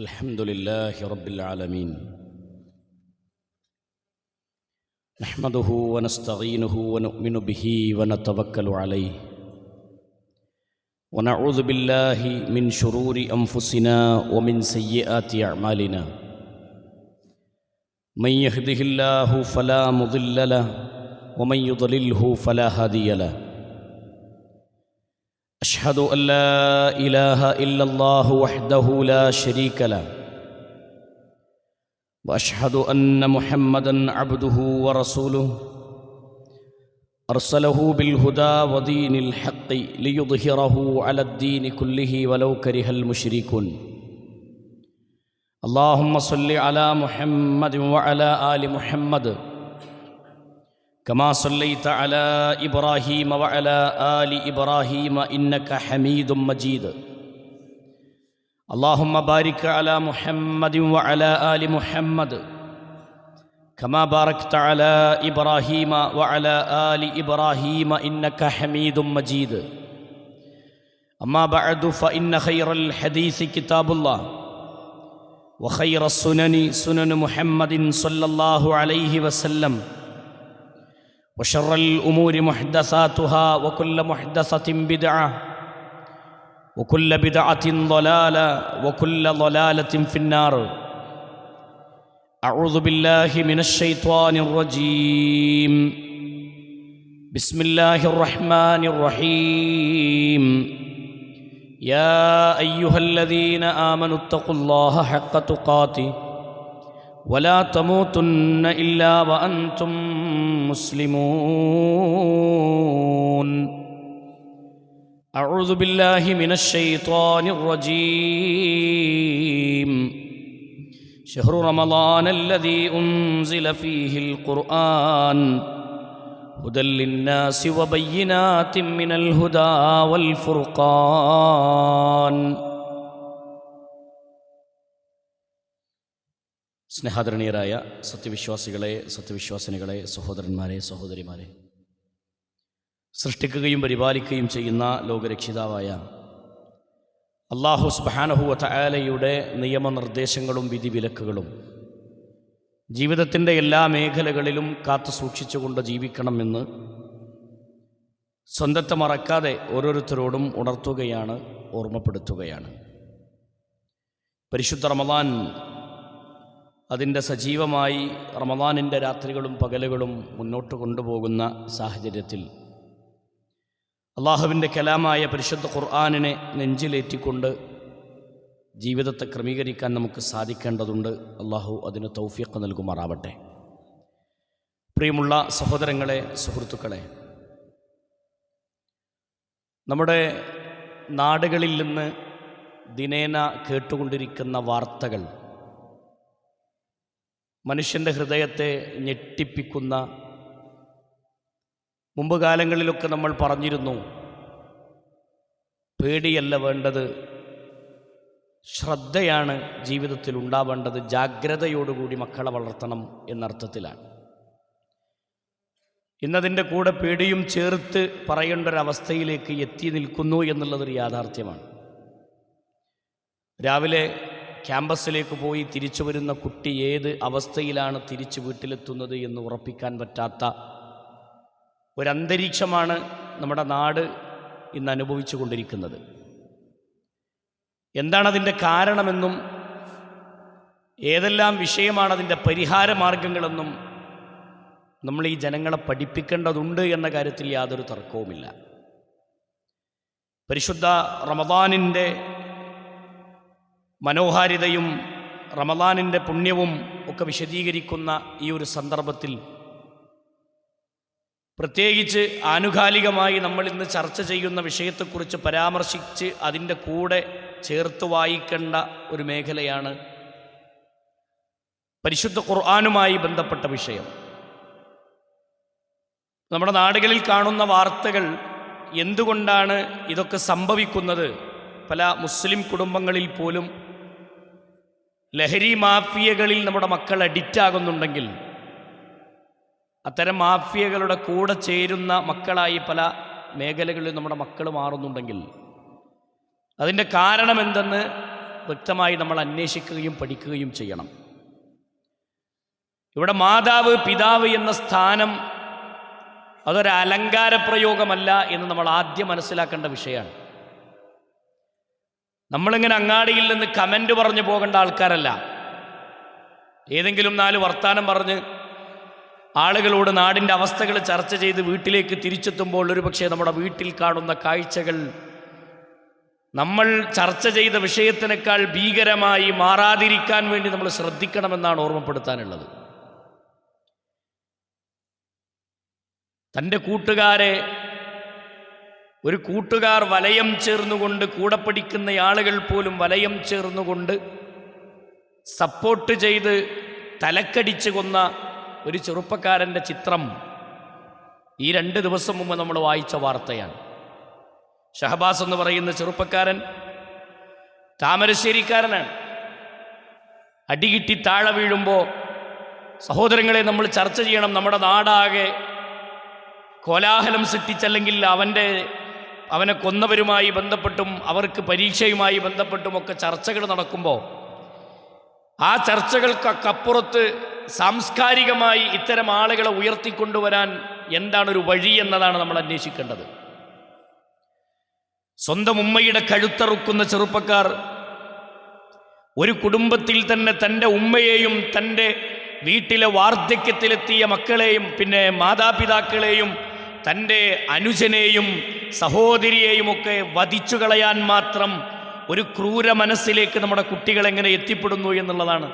الحمد لله رب العالمين نحمده ونستعينه ونؤمن به ونتوكل عليه ونعوذ بالله من شرور أنفسنا ومن سيئات أعمالنا من يهده الله فلا مضل له ومن يضلله فلا هادي له أشهد أن لا إله إلا الله وحده لا شريك له وأشهد أن محمدًا عبده ورسوله أرسله بالهدى ودين الحق ليظهره على الدين كله ولو كره المشركون اللهم صل على محمد وعلى آل محمد كما صليت على إبراهيم وعلى آل إبراهيم إنك حميد مجيد اللهم بارك على محمد وعلى آل محمد كما باركت على إبراهيم وعلى آل إبراهيم إنك حميد مجيد أما بعد فإن خير الحديث كتاب الله وخير السنن سنن محمد صلى الله عليه وسلم وشر الأمور محدثاتها وكل محدثة بدعة وكل بدعة ضلالة وكل ضلالة في النار أعوذ بالله من الشيطان الرجيم بسم الله الرحمن الرحيم يا أيها الذين آمنوا اتقوا الله حق تقاته ولا تموتن إلا وأنتم مسلمون أعوذ بالله من الشيطان الرجيم شهر رمضان الذي أنزل فيه القرآن هدى للناس وبينات من الهدى والفرقان സ്നേഹാദരണീയരായ സത്യവിശ്വാസികളെ സത്യവിശ്വാസിനികളെ സഹോദരന്മാരെ സഹോദരിമാരെ, സൃഷ്ടിക്കുകയും പരിപാലിക്കുകയും ചെയ്യുന്ന ലോകരക്ഷിതാവായ അല്ലാഹു സുബ്ഹാനഹു വ തആലയുടെ നിയമനിർദ്ദേശങ്ങളും വിധിവിലക്കുകളും ജീവിതത്തിൻ്റെ എല്ലാ മേഖലകളിലും കാത്തു സൂക്ഷിച്ചുകൊണ്ട് ജീവിക്കണമെന്ന് സ്വന്തത്തെ മറക്കാതെ ഓരോരുത്തരോടും ഉണർത്തുകയാണ്, ഓർമ്മപ്പെടുത്തുകയാണ്. പരിശുദ്ധ റമദാൻ അതിൻ്റെ സജീവമായി റമദാനിൻ്റെ രാത്രികളും പകലുകളും മുന്നോട്ട് കൊണ്ടുപോകുന്ന സാഹചര്യത്തിൽ അള്ളാഹുവിൻ്റെ കലാമായ പരിശുദ്ധ ഖുർആനിനെ നെഞ്ചിലേറ്റിക്കൊണ്ട് ജീവിതത്തെ ക്രമീകരിക്കാൻ നമുക്ക് സാധിക്കേണ്ടതുണ്ട്. അള്ളാഹു അതിന് തൗഫീഖ് നൽകുമാറാവട്ടെ. പ്രിയമുള്ള സഹോദരങ്ങളെ, സുഹൃത്തുക്കളെ, നമ്മുടെ നാടുകളിൽ നിന്ന് ദിനേന കേട്ടുകൊണ്ടിരിക്കുന്ന വാർത്തകൾ മനുഷ്യൻ്റെ ഹൃദയത്തെ ഞെട്ടിപ്പിക്കുന്ന, മുമ്പ് കാലങ്ങളിലൊക്കെ നമ്മൾ പറഞ്ഞിരുന്നു, പേടിയല്ല വേണ്ടത്, ശ്രദ്ധയാണ് ജീവിതത്തിൽ ഉണ്ടാവേണ്ടത്, ജാഗ്രതയോടുകൂടി മക്കളെ വളർത്തണം എന്നർത്ഥത്തിലാണ്. ഇന്നതിൻ്റെ കൂടെ പേടിയും ചേർത്ത് പറയേണ്ട ഒരവസ്ഥയിലേക്ക് എത്തി നിൽക്കുന്നു എന്നുള്ളതൊരു യാഥാർത്ഥ്യമാണ്. രാവിലെ ക്യാമ്പസിലേക്ക് പോയി തിരിച്ചു വരുന്ന കുട്ടി ഏത് അവസ്ഥയിലാണ് തിരിച്ച് വീട്ടിലെത്തുന്നത് എന്ന് ഉറപ്പിക്കാൻ പറ്റാത്ത ഒരന്തരീക്ഷമാണ് നമ്മുടെ നാട് ഇന്ന് അനുഭവിച്ചു കൊണ്ടിരിക്കുന്നത്. എന്താണതിൻ്റെ കാരണമെന്നും ഏതെല്ലാം വിഷയമാണ് അതിൻ്റെ പരിഹാര മാർഗങ്ങളെന്നും നമ്മൾ ഈ ജനങ്ങളെ പഠിപ്പിക്കേണ്ടതുണ്ട് എന്ന കാര്യത്തിൽ യാതൊരു തർക്കവുമില്ല. പരിശുദ്ധ റമദാനിൻ്റെ മനോഹാരിതയും റമദാനിൻ്റെ പുണ്യവും ഒക്കെ വിശദീകരിക്കുന്ന ഈ ഒരു സന്ദർഭത്തിൽ പ്രത്യേകിച്ച് ആനുകാലികമായി നമ്മൾ ഇന്ന് ചർച്ച ചെയ്യുന്ന വിഷയത്തെക്കുറിച്ച് പരാമർശിച്ച് അതിൻ്റെ കൂടെ ചേർത്ത് വായിക്കേണ്ട ഒരു മേഖലയാണ് പരിശുദ്ധ ഖുർആനുമായി ബന്ധപ്പെട്ട വിഷയം. നമ്മുടെ നാടുകളിൽ കാണുന്ന വാർത്തകൾ, എന്തുകൊണ്ടാണ് ഇതൊക്കെ സംഭവിക്കുന്നത്? പല മുസ്ലിം കുടുംബങ്ങളിൽ പോലും ലഹരി മാഫിയകളിൽ നമ്മുടെ മക്കൾ അഡിക്റ്റാകുന്നുണ്ടെങ്കിൽ, അത്തരം മാഫിയകളുടെ കൂടെ ചേരുന്ന മക്കളായി പല മേഖലകളിൽ നമ്മുടെ മക്കൾ മാറുന്നുണ്ടെങ്കിൽ അതിൻ്റെ കാരണമെന്തെന്ന് വ്യക്തമായി നമ്മൾ അന്വേഷിക്കുകയും പഠിക്കുകയും ചെയ്യണം. ഇവിടെ മാതാവ് പിതാവ് എന്ന സ്ഥാനം അതൊരു അലങ്കാര പ്രയോഗമല്ല എന്ന് നമ്മൾ ആദ്യം മനസ്സിലാക്കേണ്ട വിഷയമാണ്. നമ്മളിങ്ങനെ അങ്ങാടിയിൽ നിന്ന് കമൻ്റ് പറഞ്ഞു പോകേണ്ട ആൾക്കാരല്ല. ഏതെങ്കിലും 4 വർത്താനം പറഞ്ഞ് ആളുകളോട് നാടിൻ്റെ അവസ്ഥകൾ ചർച്ച ചെയ്ത് വീട്ടിലേക്ക് തിരിച്ചെത്തുമ്പോൾ ഒരുപക്ഷെ നമ്മുടെ വീട്ടിൽ കാണുന്ന കാഴ്ചകൾ നമ്മൾ ചർച്ച ചെയ്ത വിഷയത്തിനേക്കാൾ ഭീകരമായി മാറാതിരിക്കാൻ വേണ്ടി നമ്മൾ ശ്രദ്ധിക്കണമെന്നാണ് ഓർമ്മപ്പെടുത്താനുള്ളത്. തൻ്റെ കൂട്ടുകാരെ ഒരു കൂട്ടുകാർ വലയം ചേർന്നുകൊണ്ട്, കൂടെ പഠിക്കുന്ന ആളുകൾ പോലും വലയം ചേർന്നുകൊണ്ട് സപ്പോർട്ട് ചെയ്ത് തലക്കടിച്ച് കൊന്ന ഒരു ചെറുപ്പക്കാരൻ്റെ ചിത്രം ഈ 2 ദിവസം മുമ്പ് നമ്മൾ വായിച്ച വാർത്തയാണ്. ഷഹബാസ് എന്ന് പറയുന്ന ചെറുപ്പക്കാരൻ താമരശ്ശേരിക്കാരനാണ്. അടികിട്ടി താഴെ വീഴുമ്പോൾ സഹോദരങ്ങളെ നമ്മൾ ചർച്ച ചെയ്യണം. നമ്മുടെ നാടാകെ കോലാഹലം സൃഷ്ടിച്ചല്ലെങ്കിൽ അവനെ കൊന്നവരുമായി ബന്ധപ്പെട്ടും അവർക്ക് പരീക്ഷയുമായി ബന്ധപ്പെട്ടുമൊക്കെ ചർച്ചകൾ നടക്കുമ്പോൾ ആ ചർച്ചകൾക്കപ്പുറത്ത് സാംസ്കാരികമായി ഇത്തരം ആളുകളെ ഉയർത്തിക്കൊണ്ടുവരാൻ എന്താണൊരു വഴി എന്നതാണ് നമ്മൾ അന്വേഷിക്കേണ്ടത്. സ്വന്തം ഉമ്മയുടെ കഴുത്തറുക്കുന്ന ചെറുപ്പക്കാർ ഒരു കുടുംബത്തിൽ തന്നെ തൻ്റെ ഉമ്മയെയും തൻ്റെ വീട്ടിലെ വാർദ്ധക്യത്തിലെത്തിയ മക്കളെയും പിന്നെ മാതാപിതാക്കളെയും തൻ്റെ അനുജനെയും സഹോദരിയെയുമൊക്കെ വധിച്ചു കളയാൻ മാത്രം ഒരു ക്രൂര മനസ്സിലേക്ക് നമ്മുടെ കുട്ടികൾ എങ്ങനെ എത്തിപ്പെടുന്നു എന്നുള്ളതാണ്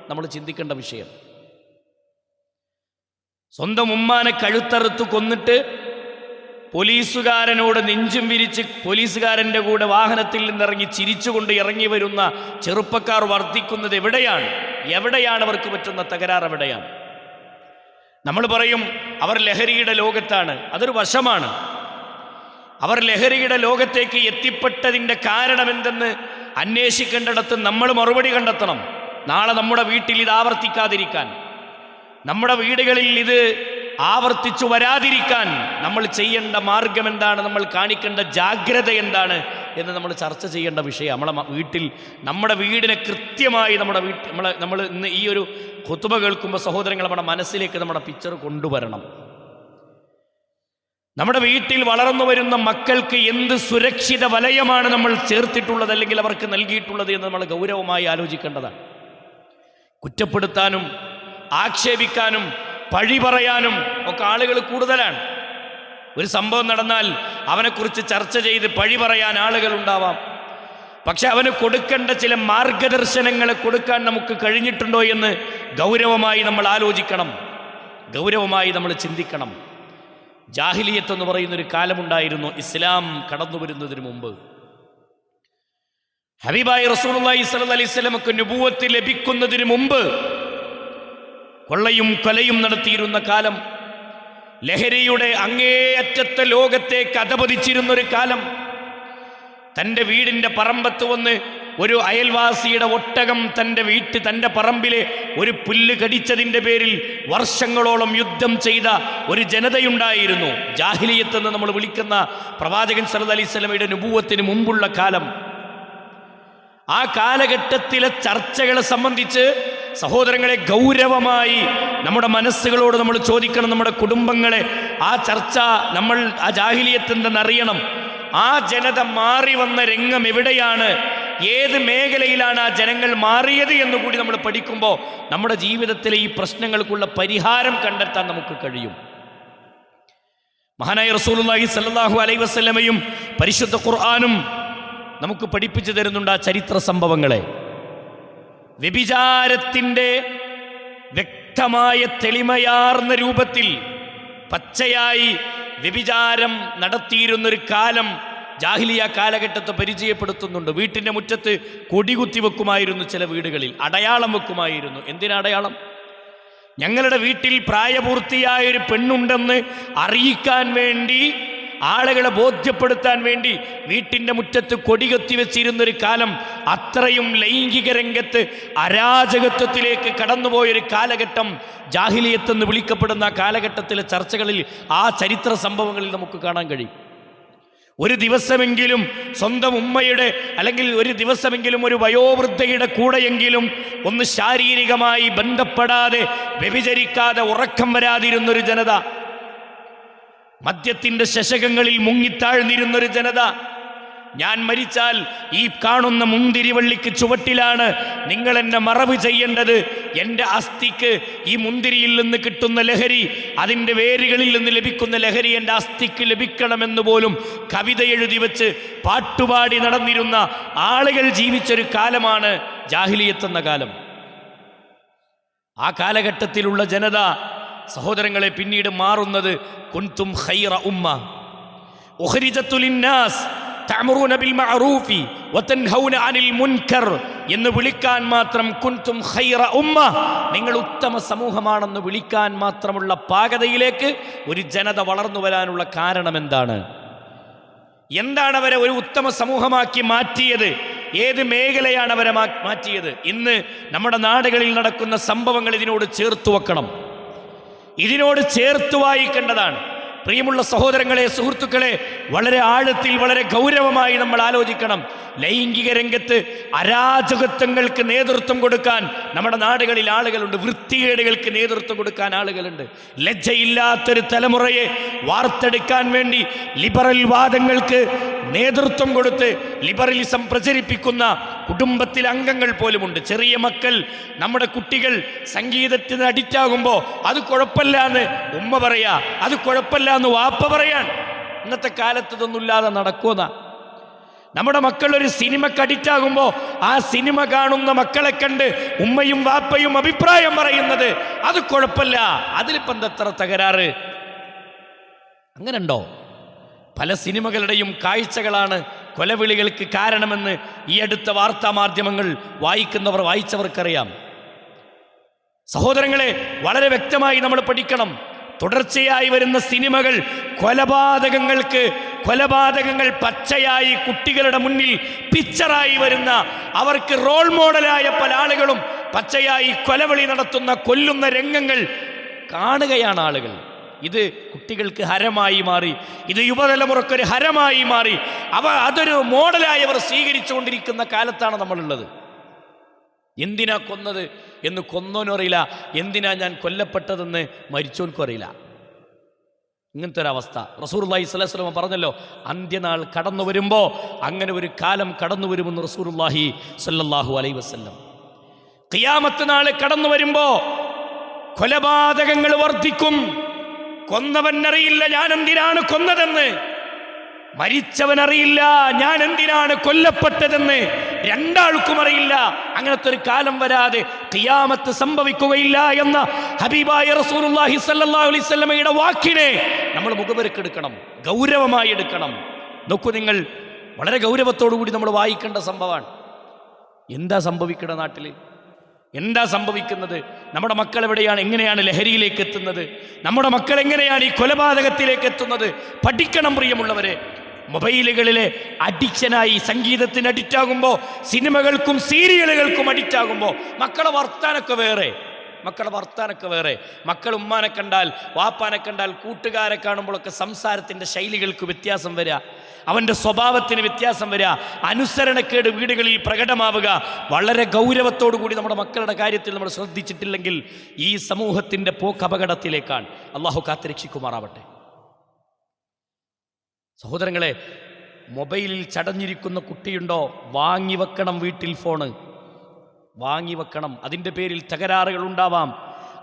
നമ്മൾ ചിന്തിക്കേണ്ട വിഷയം. സ്വന്തം ഉമ്മാനെ കഴുത്തറുത്ത് കൊന്നിട്ട് പോലീസുകാരനോട് നെഞ്ചും വിരിച്ച് പോലീസുകാരൻ്റെ കൂടെ വാഹനത്തിൽ നിന്നിറങ്ങി ചിരിച്ചുകൊണ്ട് ഇറങ്ങി വരുന്ന ചെറുപ്പക്കാർ വർദ്ധിക്കുന്നത് എവിടെയാണ് അവർക്ക് പറ്റുന്ന തകരാർ എവിടെയാണ്? നമ്മൾ പറയും അവർ ലഹരിയുടെ ലോകത്താണ്. അതൊരു വശമാണ്. അവർ ലഹരിയുടെ ലോകത്തേക്ക് എത്തിപ്പെട്ടതിൻ്റെ കാരണമെന്തെന്ന് അന്വേഷിക്കേണ്ടിടത്ത് നമ്മൾ മറുപടി കണ്ടെത്തണം. നാളെ നമ്മുടെ വീട്ടിൽ ഇത് ആവർത്തിക്കാതിരിക്കാൻ, നമ്മുടെ വീടുകളിൽ ഇത് ആവർത്തിച്ചു വരാതിരിക്കാൻ നമ്മൾ ചെയ്യേണ്ട മാർഗം എന്താണ്, നമ്മൾ കാണിക്കേണ്ട ജാഗ്രത എന്താണ് എന്ന് നമ്മൾ ചർച്ച ചെയ്യേണ്ട വിഷയം. നമ്മുടെ വീടിനെ കൃത്യമായി നമ്മൾ ഇന്ന് ഈ ഒരു ഖുതുബ കേൾക്കുമ്പോൾ സഹോദരങ്ങൾ നമ്മുടെ മനസ്സിലേക്ക് നമ്മുടെ പിക്ചർ കൊണ്ടുവരണം. നമ്മുടെ വീട്ടിൽ വളർന്നു വരുന്ന മക്കൾക്ക് എന്ത് സുരക്ഷിത വലയമാണ് നമ്മൾ ചേർത്തിട്ടുള്ളത് അല്ലെങ്കിൽ അവർക്ക് നൽകിയിട്ടുള്ളത് എന്ന് നമ്മൾ ഗൗരവമായി ആലോചിക്കേണ്ടതാണ്. കുറ്റപ്പെടുത്താനും ആക്ഷേപിക്കാനും പഴി പറയാനും ഒക്കെ ആളുകൾ കൂടുതലാണ്. ഒരു സംഭവം നടന്നാൽ അവനെക്കുറിച്ച് ചർച്ച ചെയ്ത് പഴി പറയാൻ ആളുകൾ ഉണ്ടാവാം. പക്ഷെ അവന് കൊടുക്കേണ്ട ചില മാർഗദർശനങ്ങൾ കൊടുക്കാൻ നമുക്ക് കഴിഞ്ഞിട്ടുണ്ടോ എന്ന് ഗൗരവമായി നമ്മൾ ആലോചിക്കണം, ഗൗരവമായി നമ്മൾ ചിന്തിക്കണം. ജാഹിലിയത്ത് എന്ന് പറയുന്നൊരു കാലമുണ്ടായിരുന്നു ഇസ്ലാം കടന്നു വരുന്നതിന് മുമ്പ്. ഹബീബായി റസൂലുള്ളാഹി സ്വല്ലല്ലാഹി അലൈഹി വസല്ലമക്ക് നുബുവത്ത് ലഭിക്കുന്നതിന് മുമ്പ് കൊള്ളയും കൊലയും നടത്തിയിരുന്ന കാലം, ലഹരിയുടെ അങ്ങേയറ്റത്തെ ലോകത്തേക്ക് അധപതിച്ചിരുന്നൊരു കാലം. തൻ്റെ വീടിൻ്റെ പറമ്പത്ത് വന്ന് ഒരു അയൽവാസിയുടെ ഒട്ടകം തൻ്റെ പറമ്പിലെ ഒരു പുല്ല് കടിച്ചതിൻ്റെ പേരിൽ വർഷങ്ങളോളം യുദ്ധം ചെയ്ത ഒരു ജനതയുണ്ടായിരുന്നു. ജാഹിലിയത്ത് എന്ന് നമ്മൾ വിളിക്കുന്ന പ്രവാചകൻ സല്ലല്ലാഹു അലൈഹി വസല്ലമയുടെ നുബുവത്തിന് മുമ്പുള്ള കാലം. ആ കാലഘട്ടത്തിലെ ചർച്ചകളെ സംബന്ധിച്ച് സഹോദരങ്ങളെ ഗൗരവമായി നമ്മുടെ മനസ്സുകളോട് നമ്മൾ ചോദിക്കണം. നമ്മുടെ കുടുംബങ്ങളെ ആ ചർച്ച നമ്മൾ ആ ജാഹിലിയത്ത് എന്തെന്നറിയണം. ആ ജനത മാറി വന്ന രംഗം എവിടെയാണ്, ഏത് മേഖലയിലാണ് ആ ജനങ്ങൾ മാറിയത് എന്നുകൂടി നമ്മൾ പഠിക്കുമ്പോൾ നമ്മുടെ ജീവിതത്തിലെ ഈ പ്രശ്നങ്ങൾക്കുള്ള പരിഹാരം കണ്ടെത്താൻ നമുക്ക് കഴിയും. മഹാനായ റസൂലുള്ളാഹി സ്വല്ലല്ലാഹു അലൈഹി വസല്ലമയും പരിശുദ്ധ ഖുർആനും നമുക്ക് പഠിപ്പിച്ചു തരുന്നുണ്ട് ആ ചരിത്ര സംഭവങ്ങളെ. വ്യഭിചാരത്തിൻ്റെ വ്യക്തമായ തെളിമയാർന്ന രൂപത്തിൽ പച്ചയായി വ്യഭിചാരം നടത്തിയിരുന്നൊരു കാലം ജാഹിലിയ കാലഘട്ടത്തെ പരിചയപ്പെടുത്തുന്നുണ്ട്. വീട്ടിൻ്റെ മുറ്റത്ത് കൊടികുത്തി വെക്കുമായിരുന്നു, ചില വീടുകളിൽ അടയാളം വെക്കുമായിരുന്നു. എന്തിനാ അടയാളം? ഞങ്ങളുടെ വീട്ടിൽ പ്രായപൂർത്തിയായൊരു പെണ്ണുണ്ടെന്ന് അറിയിക്കാൻ വേണ്ടി, ആളുകളെ ബോധ്യപ്പെടുത്താൻ വേണ്ടി വീട്ടിൻ്റെ മുറ്റത്ത് കൊടികത്തി വെച്ചിരുന്നൊരു കാലം. അത്രയും ലൈംഗിക രംഗത്ത് അരാജകത്വത്തിലേക്ക് കടന്നുപോയൊരു കാലഘട്ടം ജാഹിലിയത്തെന്ന് വിളിക്കപ്പെടുന്ന ആ കാലഘട്ടത്തിലെ ചർച്ചകളിൽ, ആ ചരിത്ര സംഭവങ്ങളിൽ നമുക്ക് കാണാൻ കഴിയും. ഒരു ദിവസമെങ്കിലും സ്വന്തം ഉമ്മയുടെ അല്ലെങ്കിൽ ഒരു ദിവസമെങ്കിലും ഒരു വയോവൃദ്ധയുടെ കൂടെയെങ്കിലും ഒന്ന് ശാരീരികമായി ബന്ധപ്പെടാതെ വ്യഭിചരിക്കാതെ ഉറക്കം വരാതിരുന്നൊരു ജനത, മദ്യത്തിൻ്റെ ശശകങ്ങളിൽ മുങ്ങിത്താഴ്ന്നിരുന്നൊരു ജനത, ഞാൻ മരിച്ചാൽ ഈ കാണുന്ന മുന്തിരിവള്ളിക്ക് ചുവട്ടിലാണ് നിങ്ങൾ എന്നെ മറവ് ചെയ്യേണ്ടത്, എൻ്റെ അസ്ഥിക്ക് ഈ മുന്തിരിയിൽ നിന്ന് കിട്ടുന്ന ലഹരി, അതിൻ്റെ വേരുകളിൽ നിന്ന് ലഭിക്കുന്ന ലഹരി എൻ്റെ അസ്ഥിക്ക് ലഭിക്കണമെന്ന് പോലും കവിത എഴുതി വെച്ച് പാട്ടുപാടി നടന്നിരുന്ന ആളുകൾ ജീവിച്ചൊരു കാലമാണ് ജാഹിലിയത്ത് എന്ന കാലം. ആ കാലഘട്ടത്തിലുള്ള ജനത സഹോദരങ്ങളെ പിന്നീട് മാറുന്നത് കുൻതും ഖൈറ ഉമ്മ ഉഖ്രിജത്തു ലിന്നാസ് തഅമുറൂന ബിൽ മഅറൂഫി വതൻഹൗന അനിൽ മുൻകർ എന്ന് വിളിക്കാൻ മാത്രം കുൻതും ഖൈറ ഉമ്മ, നിങ്ങൾ ഉത്തമ സമൂഹമാണെന്ന് വിളിക്കാൻ മാത്രമുള്ള പാകതയിലേക്ക് ഒരു ജനത വളർന്നു വരാനുള്ള കാരണം എന്താണ്? എന്താണ് അവരെ ഒരു ഉത്തമ സമൂഹമാക്കി മാറ്റിയത്? ഏത് മേഖലയാണ് അവരെ മാറ്റിയത്? ഇന്ന് നമ്മുടെ നാടുകളിൽ നടക്കുന്ന സംഭവങ്ങൾ ഇതിനോട് ചേർത്ത് വെക്കണം, ഇതിനോട് ചേർത്ത് വായിക്കേണ്ടതാണ്. പ്രിയമുള്ള സഹോദരങ്ങളെ, സുഹൃത്തുക്കളെ, വളരെ ആഴത്തിൽ വളരെ ഗൗരവമായി നമ്മൾ ആലോചിക്കണം. ലൈംഗിക രംഗത്ത് അരാജകത്വങ്ങൾക്ക് നേതൃത്വം കൊടുക്കാൻ നമ്മുടെ നാടുകളിൽ ആളുകളുണ്ട്, വൃത്തികേടുകൾക്ക് നേതൃത്വം കൊടുക്കാൻ ആളുകളുണ്ട്. ലജ്ജയില്ലാത്തൊരു തലമുറയെ വാർത്തെടുക്കാൻ വേണ്ടി ലിബറൽ വാദങ്ങൾക്ക് നേതൃത്വം കൊടുത്ത് ലിബറലിസം പ്രചരിപ്പിക്കുന്ന കുടുംബത്തിലെ അംഗങ്ങൾ പോലുമുണ്ട്. ചെറിയ മക്കൾ, നമ്മുടെ കുട്ടികൾ സംഗീതത്തിന് അഡിക്റ്റാകുമ്പോൾ അത് കുഴപ്പമില്ല എന്ന് ഉമ്മ പറയാ, അത് കുഴപ്പമില്ല എന്ന് വാപ്പ പറയാൻ. ഇന്നത്തെ കാലത്ത് ഇതൊന്നുമില്ലാതെ നടക്കുന്ന നമ്മുടെ മക്കൾ ഒരു സിനിമക്ക് അഡിക്റ്റാകുമ്പോൾ ആ സിനിമ കാണുന്ന മക്കളെ കണ്ട് ഉമ്മയും വാപ്പയും അഭിപ്രായം പറയുന്നത് അത് കുഴപ്പമില്ല, അതിലിപ്പം എന്തത്ര തകരാറ്? അങ്ങനെ ഉണ്ടോ? പല സിനിമകളുടെയും കാഴ്ചകളാണ് കൊലവിളികൾക്ക് കാരണമെന്ന് ഈ അടുത്ത വാർത്താ മാധ്യമങ്ങൾ വായിച്ചവർക്കറിയാം. സഹോദരങ്ങളെ, വളരെ വ്യക്തമായി നമ്മൾ പഠിക്കണം. തുടർച്ചയായി വരുന്ന സിനിമകൾ കൊലപാതകങ്ങൾ പച്ചയായി കുട്ടികളുടെ മുന്നിൽ പിക്ചറായി വരുന്ന, അവർക്ക് റോൾ മോഡലായ പല ആളുകളും പച്ചയായി കൊലവിളി നടത്തുന്ന, കൊല്ലുന്ന രംഗങ്ങൾ കാണുകയാണ് ആളുകൾ. ഇത് കുട്ടികൾക്ക് ഹരമായി മാറി, ഇത് യുവതലമുറക്കൊരു ഹരമായി മാറി. അതൊരു മോഡലായി അവർ സ്വീകരിച്ചുകൊണ്ടിരിക്കുന്ന കാലത്താണ് നമ്മളുള്ളത്. എന്തിനാ കൊന്നത് എന്ന് കൊന്നോനും അറിയില്ല, എന്തിനാ ഞാൻ കൊല്ലപ്പെട്ടതെന്ന് മരിച്ചോൻക്കും അറിയില്ല. ഇങ്ങനത്തെ ഒരവസ്ഥ റസൂലുള്ളാഹി സ്വല്ലല്ലാഹു അലൈഹി വസല്ലം പറഞ്ഞല്ലോ, അന്ത്യനാൾ കടന്നു വരുമ്പോൾ അങ്ങനെ ഒരു കാലം കടന്നു വരുമെന്ന് റസൂലുള്ളാഹി സ്വല്ലല്ലാഹു അലൈഹി വസല്ലം. ഖിയാമത്ത് നാൾ കടന്നു വരുമ്പോൾ കൊലപാതകങ്ങൾ വർദ്ധിക്കും. കൊന്നവനറിയില്ല ഞാൻ എന്തിനാണ് കൊന്നതെന്ന്, മരിച്ചവനറിയില്ല ഞാൻ എന്തിനാണ് കൊല്ലപ്പെട്ടതെന്ന്, രണ്ടാൾക്കും അറിയില്ല. അങ്ങനത്തെ ഒരു കാലം വരാതെ ഖിയാമത്ത് സംഭവിക്കുകയില്ല എന്ന ഹബീബായ റസൂലുള്ളാഹി സ്വല്ലല്ലാഹു അലൈഹി വസല്ലമയുടെ വാക്കിനെ നമ്മൾ മുഖവിലക്കെടുക്കണം, ഗൗരവമായി എടുക്കണം. നോക്കൂ നിങ്ങൾ, വളരെ ഗൗരവത്തോടു കൂടി നമ്മൾ വായിക്കേണ്ട സംഭവമാണ്. എന്താ സംഭവിക്കണ നാട്ടിൽ? എന്താ സംഭവിക്കുന്നത്? നമ്മുടെ മക്കൾ എവിടെയാണ്? എങ്ങനെയാണ് ലഹരിയിലേക്ക് എത്തുന്നത്? നമ്മുടെ മക്കൾ എങ്ങനെയാണ് ഈ കൊലപാതകത്തിലേക്ക് എത്തുന്നത്? പഠിക്കണം പ്രിയമുള്ളവരെ. മൊബൈലുകളിലെ അഡിക്ഷനായി സംഗീതത്തിന് അഡിക്റ്റാകുമ്പോൾ, സിനിമകൾക്കും സീരിയലുകൾക്കും അഡിക്റ്റാകുമ്പോൾ മക്കളെ വർത്താനൊക്കെ വേറെ. മക്കൾ ഉമ്മാനെ കണ്ടാൽ, വാപ്പാനെ കണ്ടാൽ, കൂട്ടുകാരെ കാണുമ്പോഴൊക്കെ സംസാരത്തിൻ്റെ ശൈലികൾക്ക് വ്യത്യാസം വരിക, അവൻ്റെ സ്വഭാവത്തിന് വ്യത്യാസം വരിക, അനുസരണക്കേട് വീടുകളിൽ പ്രകടമാവുക. വളരെ ഗൗരവത്തോടു കൂടി നമ്മുടെ മക്കളുടെ കാര്യത്തിൽ നമ്മൾ ശ്രദ്ധിച്ചിട്ടില്ലെങ്കിൽ ഈ സമൂഹത്തിൻ്റെ പോക്ക് അപകടത്തിലേക്കാണ്. അള്ളാഹു കാത്തുരക്ഷിക്കുമാറാവട്ടെ. സഹോദരങ്ങളെ, മൊബൈലിൽ ചടഞ്ഞിരിക്കുന്ന കുട്ടിയുണ്ടോ? വാങ്ങിവെക്കണം, വീട്ടിൽ ഫോണ് വാങ്ങിവെക്കണം. അതിൻ്റെ പേരിൽ തകരാറുകൾ ഉണ്ടാവാം,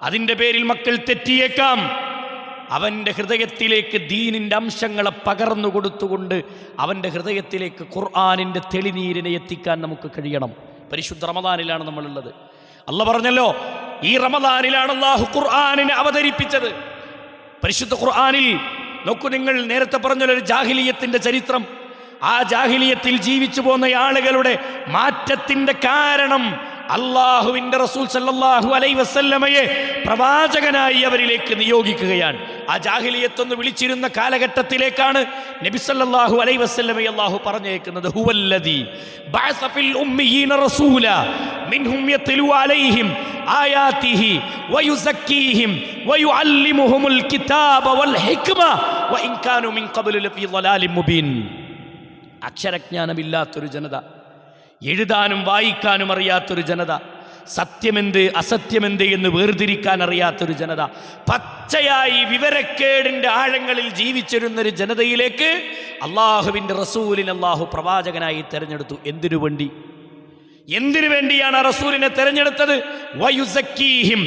അതിൻ്റെ പേരിൽ മക്കൾ തെറ്റിയേക്കാം. അവൻ്റെ ഹൃദയത്തിലേക്ക് ദീനിൻ്റെ അംശങ്ങളെ പകർന്നു കൊടുത്തുകൊണ്ട് അവൻ്റെ ഹൃദയത്തിലേക്ക് ഖുർആനിൻ്റെ തെളിനീരിനെ എത്തിക്കാൻ നമുക്ക് കഴിയണം. പരിശുദ്ധ റമദാനിലാണ് നമ്മളുള്ളത്. അല്ലാഹു പറഞ്ഞല്ലോ, ഈ റമദാനിലാണ് അല്ലാഹു ഖുർആനിനെ അവതരിപ്പിച്ചത്. പരിശുദ്ധ ഖുർആനിൽ നോക്കൂ നിങ്ങൾ, നേരത്തെ പറഞ്ഞല്ലോ ഒരു ജാഹിലിയത്തിൻ്റെ ചരിത്രം. ആ ജാഹിലിയത്തിൽ ജീവിച്ചു പോന്ന ആളുകളുടെ മാറ്റത്തിൻ്റെ കാരണം അള്ളാഹുവിൻ്റെ റസൂൽ സല്ലല്ലാഹു അലൈഹി വസല്ലമയെ പ്രവാചകനായി അവരിലേക്ക് നിയോഗിക്കുകയാണ്. ആ ജാഹിലിയത്തൊന്ന് വിളിച്ചിരുന്ന കാലഘട്ടത്തിലേക്കാണ് നബി സല്ലല്ലാഹു അലൈഹി വസല്ലമയെ അള്ളാഹു പറഞ്ഞേക്കുന്നത്. ഹുവല്ലദീ ബഅസ ഫിൽ ഉമ്മീന റസൂല മിൻഹും യത്ലു അലൈഹിം ആയാതിഹി വയുസക്കീഹിം വയുഅല്ലിമുഹുൽ കിതാബ വൽ ഹിക്മ വഇൻ കാനൂ മിൻ ഖബ്ലു ലഫീ ളലാലിൻ മുബീൻ. അക്ഷരജ്ഞാനമില്ലാത്തൊരു ജനത, എഴുതാനും വായിക്കാനും അറിയാത്തൊരു ജനത, സത്യമെന്ത് അസത്യമെന്ത് എന്ന് വേർതിരിക്കാൻ അറിയാത്തൊരു ജനത, പച്ചയായി വിവരക്കേടിൻ്റെ ആഴങ്ങളിൽ ജീവിച്ചിരുന്നൊരു ജനതയിലേക്ക് അള്ളാഹുവിൻ്റെ റസൂലിനെ അള്ളാഹു പ്രവാചകനായി തിരഞ്ഞെടുത്തു. എന്തിനു വേണ്ടിയാണ് ആ റസൂലിനെ തിരഞ്ഞെടുത്തത്? വയുസക്കീഹിം,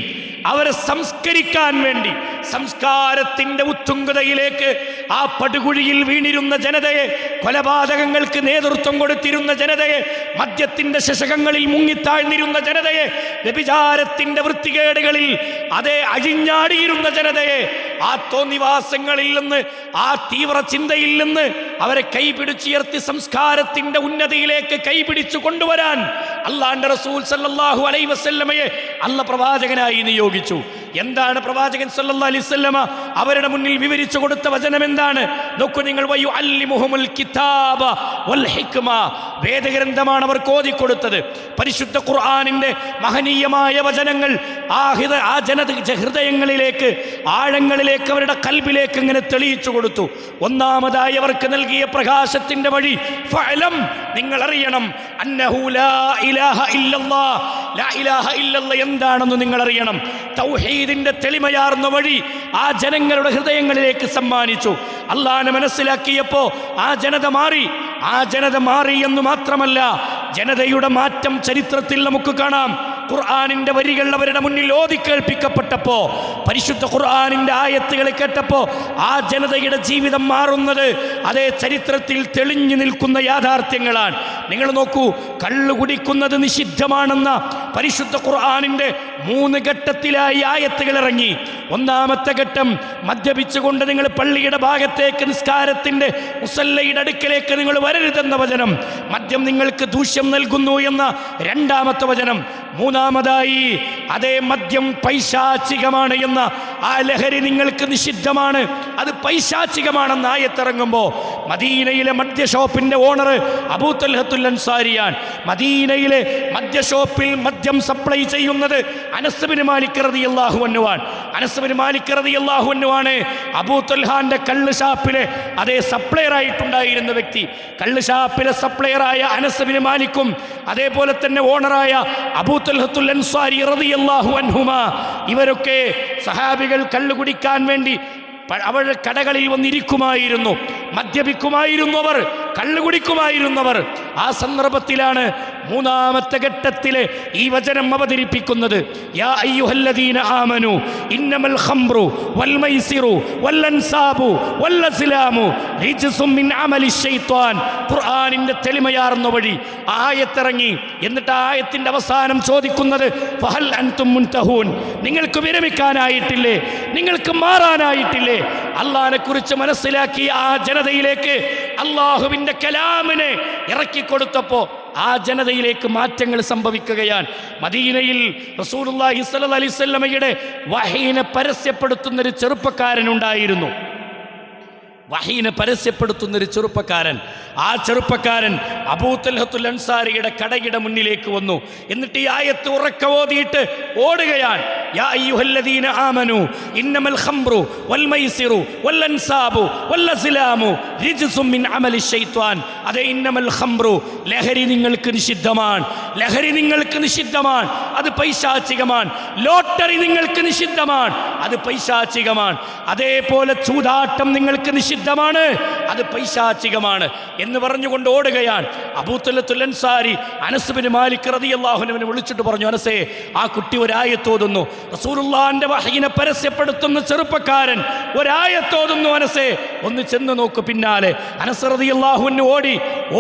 അവരെ സംസ്കരിക്കാൻ വേണ്ടി. സംസ്കാരത്തിൻ്റെ ഉത്തുംഗതയിലേക്ക് ആ പടുകുഴിയിൽ വീണിരുന്ന ജനതയെ, കൊലപാതകങ്ങൾക്ക് നേതൃത്വം കൊടുത്തിരുന്ന ജനതയെ, മദ്യത്തിൻ്റെ ശശകങ്ങളിൽ മുങ്ങിത്താഴ്ന്നിരുന്ന ജനതയെ, വ്യഭിചാരത്തിൻ്റെ വൃത്തികേടുകളിൽ അതേ അഴിഞ്ഞാടിയിരുന്ന ജനതയെ, ആ തോന്നിവാസങ്ങളിൽ നിന്ന്, ആ തീവ്ര ചിന്തയിൽ നിന്ന് അവരെ കൈപിടിച്ചുയർത്തി സംസ്കാരത്തിൻ്റെ ഉന്നതിയിലേക്ക് കൈപിടിച്ചു കൊണ്ടുവരാൻ അല്ലാഹുവിന്റെ റസൂൽ സല്ലല്ലാഹു അലൈഹി വസല്ലമയെ അല്ലാഹു പ്രവാചകനായി നിയോഗിച്ചു. എന്താണ് പ്രവാചകൻ സല്ലല്ലാഹു അലൈഹി വസല്ലമ അവരുടെ മുന്നിൽ വിവരിച്ചു കൊടുത്ത വചനം എന്താണ്? നോക്കൂ നിങ്ങൾ, വയുഅല്ലിമുഹുൽ കിതാബ വൽ ഹിക്മ, വേദഗ്രന്ഥമാണ് അവർക്ക് ഓതിക്കൊടുത്തത്. പരിശുദ്ധ ഖുർആനിന്റെ മഹനീയമായ വചനങ്ങൾ ആ ജനത ഹൃദയങ്ങളിലേക്ക്, ആഴങ്ങളിലേക്ക്, അവരുടെ കൽബിലേക്ക് ഇങ്ങനെ തെളിയിച്ചു കൊടുത്തു. ഒന്നാമതായി അവർക്ക് നൽകിയ പ്രകാശത്തിന്റെ വഴി, ഫഅലം, നിങ്ങൾ അറിയണം, അന്നഹു ലാ ഇലാഹ ഇല്ലല്ലാഹ്, ലാ ഇലാഹ ഇല്ലല്ലാഹ് എന്താണെന്ന് നിങ്ങൾ അറിയണം. തൗഹീദിന്റെ തെളിമയാർന്ന വഴി ആ ജനങ്ങളുടെ ഹൃദയങ്ങളിലേക്ക് സമ്മാനിച്ചു. അല്ലാഹുവിനെ മനസ്സിലാക്കിയപ്പോൾ ആ ജനത മാറി എന്ന് മാത്രമല്ല, ജനതയുടെ മാറ്റം ചരിത്രത്തിൽ നമുക്ക് കാണാം. ഖുർആനിന്റെ വരികൾ അവരുടെ മുന്നിൽ ഓതി കേൾപ്പിക്കപ്പെട്ടപ്പോ, പരിശുദ്ധ ഖുർആനിന്റെ ആയത്തുകൾ കേട്ടപ്പോ ആ ജനതയുടെ ജീവിതം മാറുന്നത് അതേ ചരിത്രത്തിൽ തെളിഞ്ഞു നിൽക്കുന്ന യാഥാർത്ഥ്യങ്ങളാണ്. നിങ്ങൾ നോക്കൂ, കള്ളു കുടിക്കുന്നത് നിഷിദ്ധമാണെന്ന പരിശുദ്ധ ഖുർആനിന്റെ 3 ഘട്ടത്തിലായി ആയത്തുകൾ ഇറങ്ങി. ഒന്നാമത്തെ ഘട്ടം, മദ്യപിച്ചുകൊണ്ട് നിങ്ങൾ പള്ളിയുടെ ഭാഗത്തേക്ക്, നിസ്കാരത്തിന്റെ മുസല്ലയുടെ അടുക്കലേക്ക് നിങ്ങൾ വരരുതെന്ന വചനം. മദ്യം നിങ്ങൾക്ക് ദൂഷ്യം നൽകുന്നു എന്ന 2ാമത്തെ വചനം. 3ാമതായി, അതേ മദ്യം പൈശാചികമാണ് എന്ന ആ ലഹരി നിങ്ങൾക്ക് നിഷിദ്ധമാണ്, അത് പൈശാചികമാണെന്ന് ആയത്തിറങ്ങുമ്പോൾ മദീനയിലെ മദ്യഷോപ്പിന്റെ ഓണർ അബൂ തൽഹത്തുൽ അൻസാരിയാണ്. മദീനയിലെ മദ്യഷോപ്പിൽ മദ്യം സപ്ലൈ ചെയ്യുന്നത് അനസ് ബിൻ മാലിക് റളിയല്ലാഹു അൻഹു ആണ്. അനസ് ബിൻ മാലിക് റളിയല്ലാഹു അൻഹു ആണ് അബൂ തൽഹാന്റെ കള്ള് ഷാപ്പിലെ അതേ സപ്ലയർ ആയിട്ടുണ്ടായിരുന്ന വ്യക്തി. കള്ള് ഷാപ്പിലെ സപ്ലയറായ അനസ് ബിൻ മാലിക്കും അതേപോലെ തന്നെ ഓണറായ അബൂ തൽഹത്തുൽ അൻസാരി റളിയല്ലാഹു അൻഹുമാ, ഇവരൊക്കെ സഹാബികൾ കള്ളു കുടിക്കാൻ വേണ്ടി അവരുടെ കടകളിൽ വന്നിരിക്കുമായിരുന്നു, മദ്യപിക്കുമായിരുന്നവർ, കള്ളുകുടിക്കുമായിരുന്നവർ. ആ സന്ദർഭത്തിലാണ് 3ാമത്തെ ഘട്ടത്തിലെ ഈ വചനം അവതരിപ്പിക്കുന്നത്. യാ അയ്യുഹല്ലദീന ആമനു ഇന്നമൽ ഖംറു വൽ മൈസിറു വൽ അൻസാബു വൽ അസ്ലാമു റിജ്സും മിൻ അമലി ശൈത്വാൻ. ഖുർആനിന്റെ തെളിമയാർന്ന വഴി ആയത്തിറങ്ങി. എന്നിട്ട് ആയത്തിന്റെ അവസാനം ചോദിക്കുന്നത്, ഫഹൽ അൻതും മുൻതഹൂൻ, നിങ്ങൾക്ക് വിരമിക്കാനായിട്ടില്ലേ, നിങ്ങൾക്ക് മാറാനായിട്ടില്ലേ? അള്ളാഹിനെ കുറിച്ച് മനസ്സിലാക്കിയ ആ ജനതയിലേക്ക് അള്ളാഹുവിന്റെ കലാമിനെ ഇറക്കിക്കൊടുത്തപ്പോൾ ആ ജനതയിലേക്ക് മാറ്റങ്ങൾ സംഭവിക്കുകയാണ്. മദീനയിൽ റസൂലുള്ളാഹി സ്വല്ലല്ലാഹി അലൈഹി വസല്ലമയുടെ വഹീനെ പരസ്യപ്പെടുത്തുന്നൊരു ചെറുപ്പക്കാരനുണ്ടായിരുന്നു. വഹീനെ പരസ്യപ്പെടുത്തുന്നൊരു ചെറുപ്പക്കാരൻ. ആ ചെറുപ്പക്കാരൻ അബൂ തൽഹത്തുൽ അൻസാരിയുടെ കടയുടെ മുന്നിലേക്ക് വന്നു. എന്നിട്ട് ഈ ആയത്ത് ഉറക്കെ ഓതിയിട്ട് ഓടുകയാണ്. യാ അയ്യുഹല്ലദീന ആമനു ഇന്നമൽ ഖംറു വൽ മൈസിറു വൽ അൻസാബു വൽ അസ്ലാമു റിജ്സും മിൻ അമലി ശൈത്വാൻ. അതേ, ഇന്നമൽ ഖംറു, ലഹരി നിങ്ങൾക്ക് നിഷിദ്ധമാണ്, ലഹരി നിങ്ങൾക്ക് നിഷിദ്ധമാണ്, അത് പൈശാചികമാണ്. ലോട്ടറി നിങ്ങൾക്ക് നിഷിദ്ധമാണ്, അത് പൈശാചികമാണ്. അതേപോലെ ചൂതാട്ടം നിങ്ങൾക്ക് നിഷിദ്ധമാണ്, അത് പൈശാചികമാണ് എന്ന് പറഞ്ഞുകൊണ്ട് ഓടുകയാണ്. അബൂ തൽഹത്തുൽ അൻസാരി അനസ് ബിൻ മാലിക് റളിയല്ലാഹു അൻഹുവിനെ വിളിച്ചിട്ട് പറഞ്ഞു, അനസേ, ആ കുട്ടി ഒരായത്തോതുന്നു, റസൂലുള്ളാഹിന്റെ വഹീനെ പരസ്യപ്പെടുത്തുന്ന ചെറുപ്പക്കാരൻ ഒരായത്തോതുന്നു, അനസേ, ഒന്ന് ചെന്ന് നോക്ക് പിന്നാലെ. അനസ് റളിയല്ലാഹു അൻഹു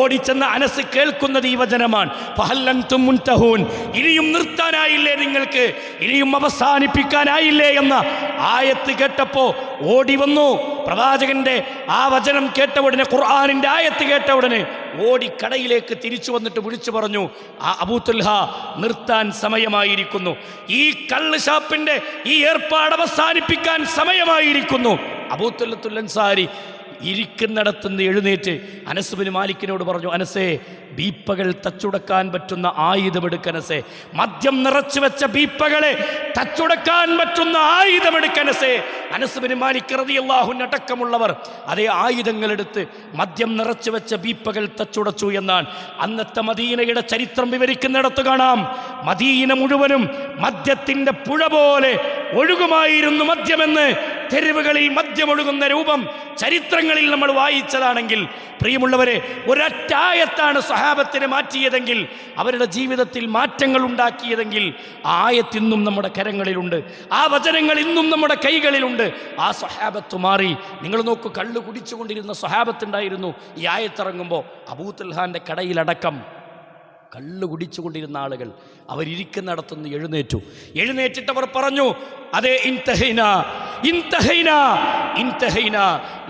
ഓടിച്ചെന്ന അനസ് കേൾക്കുന്നത് ഈ വചനമാണ്, ഫഹൽ അൻതും മുൻതഹൂൻ, ഇനിയും നിർത്താനായില്ലേ നിങ്ങൾക്ക്, ഇനിയും അവസാനിപ്പിക്കാനായില്ലേ എന്ന ആയത്ത് കേട്ടപ്പോൾ ഓടി വന്നു. പ്രവാചകന്റെ ആ വചനം കേട്ട ഉടനെ, ഖുർആനിന്റെ ആയത്ത് കേട്ട ഉടനെ ഓടി കടയിലേക്ക് തിരിച്ചു വന്നിട്ട് വിളിച്ചു പറഞ്ഞു, ആ അബൂ തൽഹ, നിർത്താൻ സമയമായിരിക്കുന്നു, ഈ കള്ള് ഷാപ്പിന്റെ ഈ ഏർപ്പാട് അവസാനിപ്പിക്കാൻ സമയമായിരിക്കുന്നു. അബൂ തൽഹത്തുൽ അൻസാരി ഇരിക്കുന്നിടത്തുനിന്ന് എഴുന്നേറ്റ് അനസ് ബിൻ മാലിക്കിനോട് പറഞ്ഞു, അനസേ, ബീപ്പകൾ തച്ചുടക്കാൻ പറ്റുന്ന ആയുധമെടുക്കനസേ, മദ്യം നിറച്ചു വെച്ച ബീപ്പകളെ തച്ചുടക്കാൻ പറ്റുന്ന ആയുധമെടുക്കനസേ. അനസ് ബിൻ മാലിക് റളിയല്ലാഹു അൻഹു അടക്കമുള്ളവർ അതേ ആയുധങ്ങളെടുത്ത് മദ്യം നിറച്ചു വെച്ച ബീപ്പകൾ തച്ചുടച്ചു എന്നാണ് അന്നത്തെ മദീനയുടെ ചരിത്രം വിവരിക്കുന്നിടത്ത് കാണാം. മദീന മുഴുവനും മദ്യത്തിന്റെ പുഴ പോലെ ഒഴുകുമായിരുന്നു മദ്യമെന്ന്. തെരുവുകളിൽ മദ്യമൊഴുകുന്ന രൂപം ചരിത്രങ്ങളിൽ നമ്മൾ വായിച്ചതാണെങ്കിൽ, പ്രിയമുള്ളവരെ, ഒരൊറ്റായത്താണ് സ്വഹാബത്തിനെ മാറ്റിയതെങ്കിൽ, അവരുടെ ജീവിതത്തിൽ മാറ്റങ്ങൾ ഉണ്ടാക്കിയതെങ്കിൽ, ആ ആയത്ത് ഇന്നും നമ്മുടെ കരങ്ങളിലുണ്ട്, ആ വചനങ്ങൾ ഇന്നും നമ്മുടെ കൈകളിലുണ്ട്. ആ സ്വഹാബത്ത് മാറി. നിങ്ങൾ നോക്കൂ, കള്ളു കുടിച്ചുകൊണ്ടിരുന്ന സ്വഹാബത്തുണ്ടായിരുന്നു. ഈ ആയത്തിറങ്ങുമ്പോൾ അബൂതുൽഹാന്റെ കടയിലടക്കം കള്ളു കുടിച്ചുകൊണ്ടിരുന്ന ആളുകൾ അവരിയ്ക്കുന്നിടത്തുനിന്ന് എഴുന്നേറ്റിട്ട് അവർ പറഞ്ഞു, അതെ, ഇൻതഹൈന ഇൻതഹൈന ഇൻതഹൈന,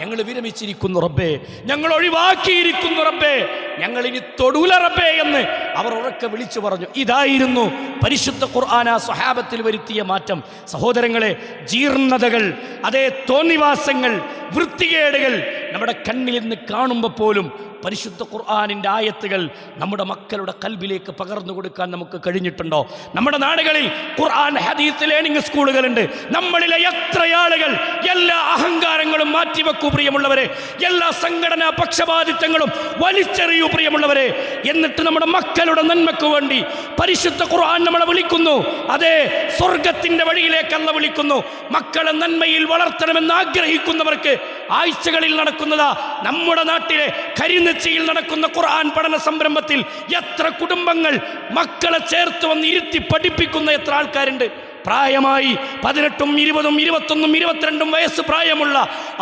ഞങ്ങൾ വിരമിച്ചിരിക്കുന്നു റബ്ബേ, ഞങ്ങൾ ഒഴിവാക്കിയിരിക്കുന്നു റബ്ബേ, ഞങ്ങൾ ഇനി തൊടൂല റബ്ബേ എന്ന് അവർ ഉറക്കെ വിളിച്ചു പറഞ്ഞു. ഇതായിരുന്നു പരിശുദ്ധ ഖുർആൻ ആ സ്വഹാബത്തിൽ വരുത്തിയ മാറ്റം. സഹോദരങ്ങളെ, ജീർണതകൾ, അതേ തോന്നിവാസങ്ങൾ, വൃത്തികേടുകൾ നമ്മുടെ കണ്ണിൽ നിന്ന് കാണുമ്പോൾ പോലും പരിശുദ്ധ ഖുർആനിൻ്റെ ആയത്തുകൾ നമ്മുടെ മക്കളുടെ കൽബിലേക്ക് പകർന്നു കൊടുക്കാൻ നമുക്ക് കഴിഞ്ഞിട്ടുണ്ടോ? നമ്മുടെ നാടുകളിൽ ഖുർആൻ ഹദീസ് ലേണിംഗ് സ്കൂളുകളുണ്ട്. നമ്മളിലെ എത്ര ആളുകൾ എല്ലാ അഹങ്കാരങ്ങളും മാറ്റിവെക്കൂ പ്രിയമുള്ളവരെ, എല്ലാ സംഘടനാ പക്ഷപാതിത്വങ്ങളും വലിച്ചെറിയൂ പ്രിയമുള്ളവരെ. എന്നിട്ട് നമ്മുടെ മക്കളുടെ നന്മയ്ക്ക് വേണ്ടി പരിശുദ്ധ ഖുർആൻ നമ്മളെ വിളിക്കുന്നു. അതേ, സ്വർഗത്തിന്റെ വഴിയിലേക്ക് അല്ലാഹു വിളിക്കുന്നു. മക്കളെ നന്മയിൽ വളർത്തണമെന്ന് ആഗ്രഹിക്കുന്നവർക്ക് ആഴ്ചകളിൽ നടക്കുന്നതാ നമ്മുടെ നാട്ടിലെ കരിനെച്ചിയിൽ നടക്കുന്ന ഖുർആൻ പഠന സംരംഭത്തിൽ എത്ര കുടുംബങ്ങൾ മക്കളെ ചേർത്ത് വന്ന് ഇരുത്തി പഠിപ്പിക്കുന്ന എത്ര ആൾക്കാരുണ്ട്. പ്രായമായി 18, 20, 21, 22 വയസ്സ് പ്രായമുള്ള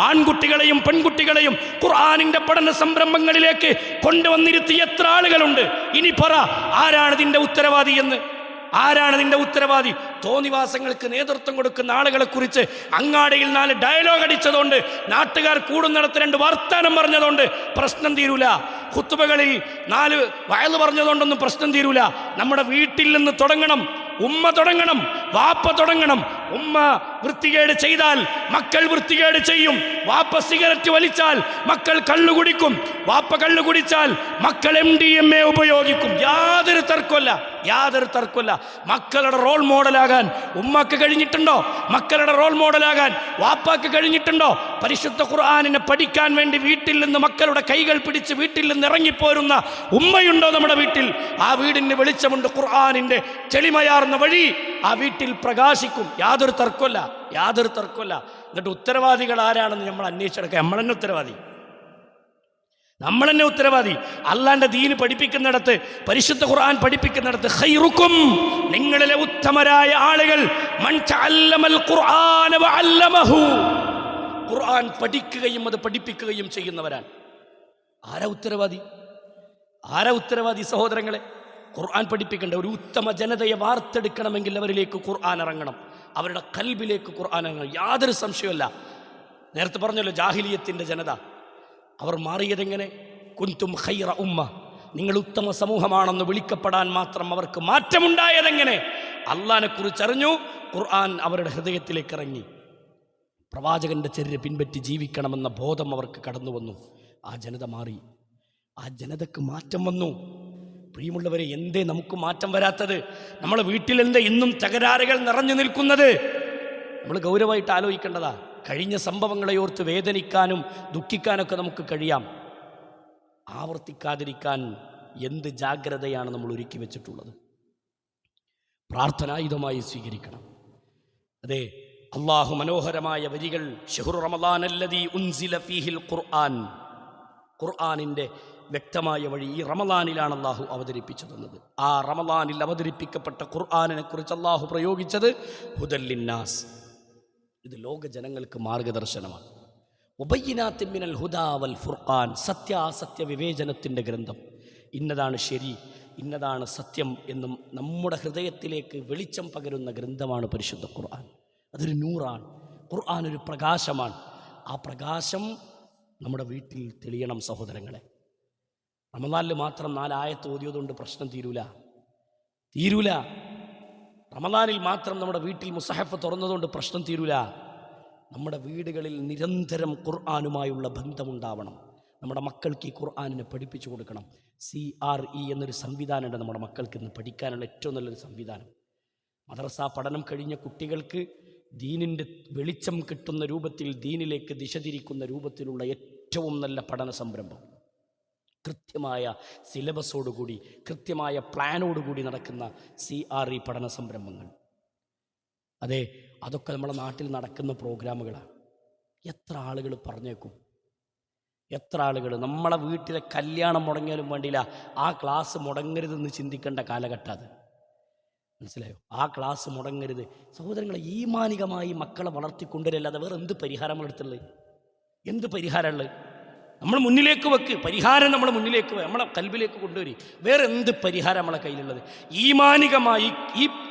ആൺകുട്ടികളെയും പെൺകുട്ടികളെയും ഖുർആനിന്റെ പഠന സംരംഭങ്ങളിലേക്ക് കൊണ്ടുവന്നിരുത്തി എത്ര ആളുകളുണ്ട്. ഇനി പറ, ആരാണ് ഇതിന്റെ ഉത്തരവാദി എന്ന്? ആരാണ് നിന്റെ ഉത്തരവാദി? തോന്നിവാസങ്ങൾക്ക് നേതൃത്വം കൊടുക്കുന്ന ആളുകളെ കുറിച്ച് അങ്ങാടിയിൽ 4 ഡയലോഗ് അടിച്ചതുകൊണ്ട്, നാട്ടുകാർ കൂടുന്നിടത്ത് 2 വർത്താനം പറഞ്ഞതുകൊണ്ട് പ്രശ്നം തീരൂല. ഖുത്ബകളിൽ 4 വയല് പറഞ്ഞതുകൊണ്ടൊന്നും പ്രശ്നം തീരൂല. നമ്മുടെ വീട്ടിൽ നിന്ന് തുടങ്ങണം. ഉമ്മ തുടങ്ങണം, വാപ്പ തുടങ്ങണം. ഉമ്മ വൃത്തികേട് ചെയ്താൽ മക്കൾ വൃത്തികേട് ചെയ്യും. വാപ്പ സിഗരറ്റ് വലിച്ചാൽ മക്കൾ കള്ളു കുടിക്കും. വാപ്പ കള്ളു കുടിച്ചാൽ മക്കൾ MDMA ഉപയോഗിക്കും. യാതൊരു തർക്കമല്ല. മക്കളുടെ റോൾ മോഡലാകാൻ ഉമ്മക്ക് കഴിഞ്ഞിട്ടുണ്ടോ? മക്കളുടെ റോൾ മോഡലാകാൻ വാപ്പാക്ക് കഴിഞ്ഞിട്ടുണ്ടോ? പരിശുദ്ധ ഖുർആനിനെ പഠിക്കാൻ വേണ്ടി വീട്ടിൽ നിന്ന് മക്കളുടെ കൈകൾ പിടിച്ച് വീട്ടിൽ നിന്ന് ഇറങ്ങിപ്പോരുന്ന ഉമ്മയുണ്ടോ നമ്മുടെ വീട്ടിൽ? ആ വീടിന് വെളിച്ചമുണ്ട്. ഖുർആനിന്റെ ചെളിമയാർന്ന വഴി ആ വീട്ടിൽ പ്രകാശിക്കും. യാതൊരു തർക്കമല്ല. എന്നിട്ട് ഉത്തരവാദികൾ ആരാണെന്ന് നമ്മൾ അന്വേഷിച്ചെടുക്കുക. നമ്മൾ തന്നെ ഉത്തരവാദി. അല്ലാന്റെ ദീന് പഠിപ്പിക്കുന്നിടത്ത്, പരിശുദ്ധ ഖുർആൻ പഠിപ്പിക്കുന്നിടത്ത്, ഖൈറുക്കും, നിങ്ങളിലെ ഉത്തമരായ ആളുകൾ, മൻ തഅല്ലമൽ ഖുർആന വഅല്ലമഹു, ഖുർആൻ പഠിക്കുകയും അത് പഠിപ്പിക്കുകയും ചെയ്യുന്നവരാണ്. ആരാ ഉത്തരവാദി സഹോദരങ്ങളെ? ഖുർആൻ പഠിപ്പിക്കേണ്ട ഒരു ഉത്തമ ജനതയെ വാർത്തെടുക്കണമെങ്കിൽ അവരിലേക്ക് ഖുർആൻ ഇറങ്ങണം. അവരുടെ കൽബിലേക്ക് ഖുർആൻ ഇറങ്ങണം. യാതൊരു സംശയമല്ല. നേരത്തെ പറഞ്ഞല്ലോ, ജാഹിലിയത്തിൻ്റെ ജനത അവർ മാറിയതെങ്ങനെ? കുൻതും ഖൈറ ഉമ്മ, നിങ്ങൾ ഉത്തമ സമൂഹമാണെന്ന് വിളിക്കപ്പെടാൻ മാത്രം അവർക്ക് മാറ്റമുണ്ടായതെങ്ങനെ? അള്ളാഹിനെ കുറിച്ച് അറിഞ്ഞു, ഖുർആൻ അവരുടെ ഹൃദയത്തിലേക്ക് ഇറങ്ങി. പ്രവാചകന്റെ ചര്യ പിൻപറ്റി ജീവിക്കണമെന്ന ബോധം അവർക്ക് കടന്നു വന്നു. ആ ജനത മാറി. ആ ജനതക്ക് മാറ്റം വന്നു. പ്രിയമുള്ളവരെ, എന്തേ നമുക്ക് മാറ്റം വരാത്തത്? നമ്മളെ വീട്ടിലെന്തേ ഇന്നും തകരാറുകൾ നിറഞ്ഞു നിൽക്കുന്നത്? നമ്മൾ ഗൗരവമായിട്ട് ആലോചിക്കേണ്ടതാ. കഴിഞ്ഞ സംഭവങ്ങളെ ഓർത്ത് വേദനിക്കാനും ദുഃഖിക്കാനൊക്കെ നമുക്ക് കഴിയാം. ആവർത്തിക്കാതിരിക്കാൻ എന്ത് ജാഗ്രതയാണ് നമ്മൾ ഒരുക്കി വെച്ചിട്ടുള്ളത്? പ്രാർത്ഥനായുധമായി സ്വീകരിക്കണം. അതെ, അള്ളാഹു മനോഹരമായ വരികൾ, ശഹ്റു റമളാൻ അല്ലദീ ഉൻസില ഫീഹിൽ ഖുർആൻ, ഖുർആനിൻ്റെ വ്യക്തമായ വഴി ഈ റമളാനിലാണ് അള്ളാഹു അവതരിപ്പിച്ചു തന്നത്. ആ റമളാനിൽ അവതരിപ്പിക്കപ്പെട്ട ഖുർആനിനെ കുറിച്ച് അള്ളാഹു പ്രയോഗിച്ചത് ഹുദൽ ലിന്നാസ്, ഇത് ലോക ജനങ്ങൾക്ക് മാർഗദർശനമാണ്. ഉബയ്യിനാത്തിൻ മിനൽ ഹുദാ വൽ ഫുർഖാൻ, സത്യാസത്യ വിവേചനത്തിൻ്റെ ഗ്രന്ഥം. ഇന്നതാണ് ശരി, ഇന്നതാണ് സത്യം എന്നും നമ്മുടെ ഹൃദയത്തിലേക്ക് വെളിച്ചം പകരുന്ന ഗ്രന്ഥമാണ് പരിശുദ്ധ ഖുർആൻ. അതൊരു നൂറാണ്. ഖുർആൻ ഒരു പ്രകാശമാണ്. ആ പ്രകാശം നമ്മുടെ വീട്ടിൽ തെളിയണം സഹോദരങ്ങളെ. റമളാനിൽ മാത്രം 4 ആയത്ത് ഓതിയതുകൊണ്ട് പ്രശ്നം തീരൂല. റമളാനിൽ മാത്രം നമ്മുടെ വീട്ടിൽ മുസഹഫ് തുറന്നതുകൊണ്ട് പ്രശ്നം തീരൂല. നമ്മുടെ വീടുകളിൽ നിരന്തരം ഖുർആനുമായുള്ള ബന്ധമുണ്ടാവണം. നമ്മുടെ മക്കൾക്ക് ഈ ഖുർആനിനെ പഠിപ്പിച്ചു കൊടുക്കണം. CRE എന്നൊരു സംവിധാനമുണ്ട് നമ്മുടെ മക്കൾക്ക് ഇന്ന് പഠിക്കാനുള്ള ഏറ്റവും നല്ലൊരു സംവിധാനം. മദ്രസ പഠനം കഴിഞ്ഞ കുട്ടികൾക്ക് ദീനിൻ്റെ വെളിച്ചം കിട്ടുന്ന രൂപത്തിൽ, ദീനിലേക്ക് ദിശ തിരിക്കുന്ന രൂപത്തിലുള്ള ഏറ്റവും നല്ല പഠന സംരംഭം. കൃത്യമായ സിലബസോടുകൂടി, കൃത്യമായ പ്ലാനോടുകൂടി നടക്കുന്ന CRE പഠന സംരംഭങ്ങൾ. അതെ, അതൊക്കെ നമ്മുടെ നാട്ടിൽ നടക്കുന്ന പ്രോഗ്രാമുകളാണ്. എത്ര ആളുകൾ പറഞ്ഞേക്കും, എത്ര ആളുകൾ. നമ്മളെ വീട്ടിലെ കല്യാണം മുടങ്ങിയാലും വേണ്ടിയില്ല, ആ ക്ലാസ് മുടങ്ങരുതെന്ന് ചിന്തിക്കേണ്ട കാലഘട്ടം അത്. മനസ്സിലായോ? ആ ക്ലാസ് മുടങ്ങരുത്. സഹോദരങ്ങളെ, ഈമാനികമായി മക്കളെ വളർത്തിക്കൊണ്ടുവരല്ലാതെ വേറെ എന്ത് പരിഹാരം നമ്മളെടുത്തുള്ളത്? എന്ത് പരിഹാരമുള്ളത്? നമ്മൾ മുന്നിലേക്ക് വെക്ക്, പരിഹാരം നമ്മൾ മുന്നിലേക്ക് നമ്മളെ കൽബിലേക്ക് കൊണ്ടുവരി. വേറെ എന്ത് പരിഹാരം നമ്മളെ കയ്യിലുള്ളത്? ഈമാനികമായി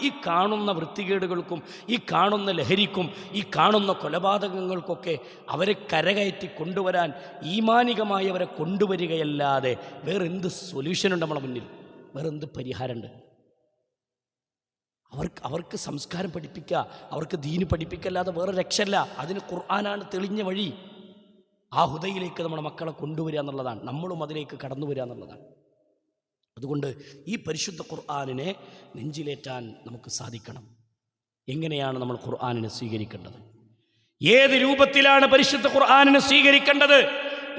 ഈ കാണുന്ന വൃത്തികേടുകൾക്കും, ഈ കാണുന്ന ലഹരിക്കും, ഈ കാണുന്ന കൊലപാതകങ്ങൾക്കൊക്കെ അവരെ കരകയറ്റി കൊണ്ടുവരാൻ ഈമാനികമായി അവരെ കൊണ്ടുവരികയല്ലാതെ വേറെ എന്ത് സൊല്യൂഷനുണ്ട് നമ്മളെ മുന്നിൽ? വേറെ എന്ത് പരിഹാരമുണ്ട്? അവർക്ക് സംസ്കാരം പഠിപ്പിക്കുക, അവർക്ക് ദീന് പഠിപ്പിക്കല്ലാതെ വേറെ രക്ഷല്ല. അതിന് ഖുർആനാണ് തെളിഞ്ഞ വഴി. ആ ഹുദയിലേക്ക് നമ്മുടെ മക്കളെ കൊണ്ടുവരിക എന്നുള്ളതാണ്, നമ്മളും അതിലേക്ക് കടന്നു വരിക എന്നുള്ളതാണ്. അതുകൊണ്ട് ഈ പരിശുദ്ധ ഖുർആനിനെ നെഞ്ചിലേറ്റാൻ നമുക്ക് സാധിക്കണം. എങ്ങനെയാണ് നമ്മൾ ഖുർആനിനെ സ്വീകരിക്കേണ്ടത്? ഏത് രൂപത്തിലാണ് പരിശുദ്ധ ഖുർആനിനെ സ്വീകരിക്കേണ്ടത്?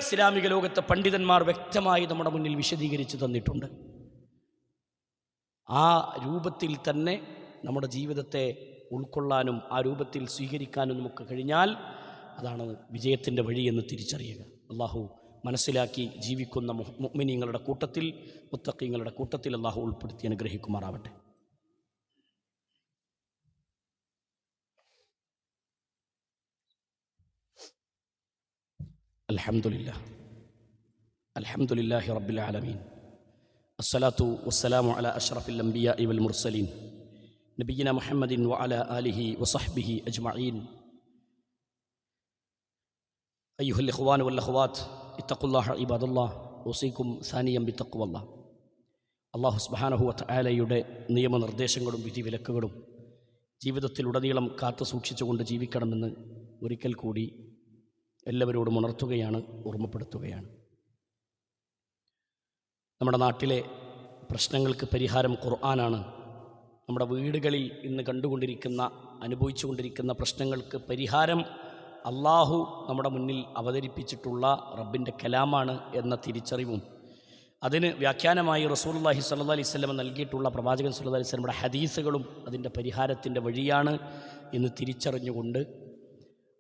ഇസ്ലാമിക ലോകത്തെ പണ്ഡിതന്മാർ വ്യക്തമായി നമ്മുടെ മുന്നിൽ വിശദീകരിച്ചു തന്നിട്ടുണ്ട്. ആ രൂപത്തിൽ തന്നെ നമ്മുടെ ജീവിതത്തെ ഉൾക്കൊള്ളാനും ആ രൂപത്തിൽ സ്വീകരിക്കാനും നമുക്ക് കഴിഞ്ഞാൽ അതാണ് വിജയത്തിൻ്റെ വഴിയെന്ന് തിരിച്ചറിയുക. അള്ളാഹു മനസ്സിലാക്കി ജീവിക്കുന്ന മുഅ്മിനീങ്ങളുടെ കൂട്ടത്തിൽ, മുത്തഖീങ്ങളുടെ കൂട്ടത്തിൽ അള്ളാഹു ഉൾപ്പെടുത്തി അനുഗ്രഹിക്കുമാറാവട്ടെ. അൽഹംദുലില്ലാഹി റബ്ബിൽ ആലമീൻ. അസ്സലാത്തു വസ്സലാമു അലാ അഷ്റഫിൽ അംബിയാഇ വൽ മുർസലീൻ നബിയിന മുഹമ്മദിൻ വഅലാ ആലിഹി വസഹ്ബിഹി അജ്മഈൻ. അയ്യുഹൽ ഇഖ്വാൻ വൽ അഖ്വാത്ത് ഇത്തഖുല്ലാഹ ഇബാദല്ലാഹ് ഉസീകും സാനിയം ബിത്തഖ്വല്ലാഹ്. അല്ലാഹു സുബ്ഹാനഹു വ തആലയുടെ നിയമനിർദ്ദേശങ്ങളും വിധിവിലക്കുകളും ജീവിതത്തിലുടനീളം കാത്തു സൂക്ഷിച്ചുകൊണ്ട് ജീവിക്കണമെന്ന് ഒരിക്കൽ കൂടി എല്ലാവരോടും ഉണർത്തുകയാണ്, ഓർമ്മപ്പെടുത്തുകയാണ്. നമ്മുടെ നാട്ടിലെ പ്രശ്നങ്ങൾക്ക് പരിഹാരം ഖുർആനാണ്. നമ്മുടെ വീടുകളിൽ ഇന്ന് കണ്ടുകൊണ്ടിരിക്കുന്ന, അനുഭവിച്ചു കൊണ്ടിരിക്കുന്ന പ്രശ്നങ്ങൾക്ക് പരിഹാരം അള്ളാഹു നമ്മുടെ മുന്നിൽ അവതരിപ്പിച്ചിട്ടുള്ള റബ്ബിൻ്റെ കലാമാണ് എന്ന തിരിച്ചറിവും അതിന് വ്യാഖ്യാനമായി റസൂലുള്ളാഹി സ്വല്ലല്ലാഹി അലൈഹി വസല്ലം നൽകിയിട്ടുള്ള പ്രവാചകൻ സ്വല്ലല്ലാഹി അലൈഹി വസല്ലമയുടെ ഹദീസുകളും അതിൻ്റെ പരിഹാരത്തിൻ്റെ വഴിയാണ് എന്ന് തിരിച്ചറിഞ്ഞുകൊണ്ട്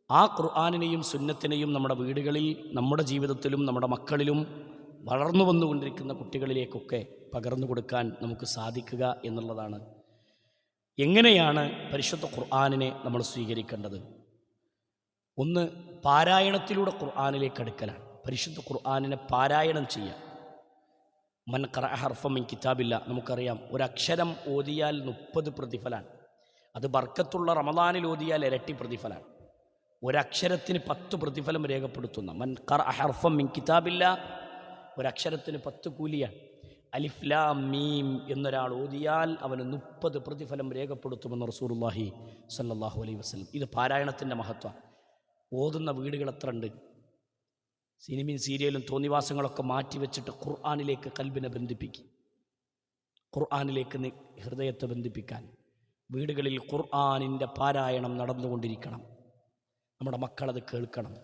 ആ ഖുർആനിനെയും സുന്നത്തിനെയും നമ്മുടെ വീടുകളിൽ, നമ്മുടെ ജീവിതത്തിലും നമ്മുടെ മക്കളിലും വളർന്നു വന്നുകൊണ്ടിരിക്കുന്ന കുട്ടികളിലേക്കൊക്കെ പകർന്നു കൊടുക്കാൻ നമുക്ക് സാധിക്കുക എന്നുള്ളതാണ്. എങ്ങനെയാണ് പരിശുദ്ധ ഖുർആനിനെ നമ്മൾ സ്വീകരിക്കേണ്ടത്? ഒന്ന്, പാരായണത്തിലൂടെ ഖുർആനിലേക്ക് അടുക്കലാണ്. പരിശുദ്ധ ഖുർആനിനെ പാരായണം ചെയ്യാം. മൻ ഖറഅ ഹർഫൻ മിൻ കിതാബില്ല, നമുക്കറിയാം ഒരക്ഷരം ഓതിയാൽ 30 പ്രതിഫലാണ്. അത് ബർക്കത്തുള്ള റമദാനിൽ ഓതിയാൽ ഇരട്ടി പ്രതിഫലാണ്. ഒരക്ഷരത്തിന് 10 പ്രതിഫലം രേഖപ്പെടുത്തുന്ന മൻ ഖറഅ ഹർഫൻ മിൻ കിതാബില്ല, ഒരക്ഷരത്തിന് 10 കൂലിയാണ്. അലിഫ് ലാം മീം എന്നൊരാൾ ഓതിയാൽ അവന് 30 പ്രതിഫലം രേഖപ്പെടുത്തുമെന്ന് റസൂലുള്ളാഹി സ്വല്ലല്ലാഹു അലൈഹി വസല്ലം. ഇത് പാരായണത്തിൻ്റെ മഹത്വം. ഓതുന്ന വീടുകൾ എത്ര ഉണ്ട്? സിനിമയും സീരിയലും തോന്നിവാസങ്ങളൊക്കെ മാറ്റിവെച്ചിട്ട് ഖുർആനിലേക്ക് കൽബിനെ ബന്ധിപ്പിക്കും. ഖുർആനിലേക്ക് ഹൃദയത്തെ ബന്ധിപ്പിക്കാൻ വീടുകളിൽ ഖുർആനിൻ്റെ പാരായണം നടന്നുകൊണ്ടിരിക്കണം. നമ്മുടെ മക്കളത് കേൾക്കണം.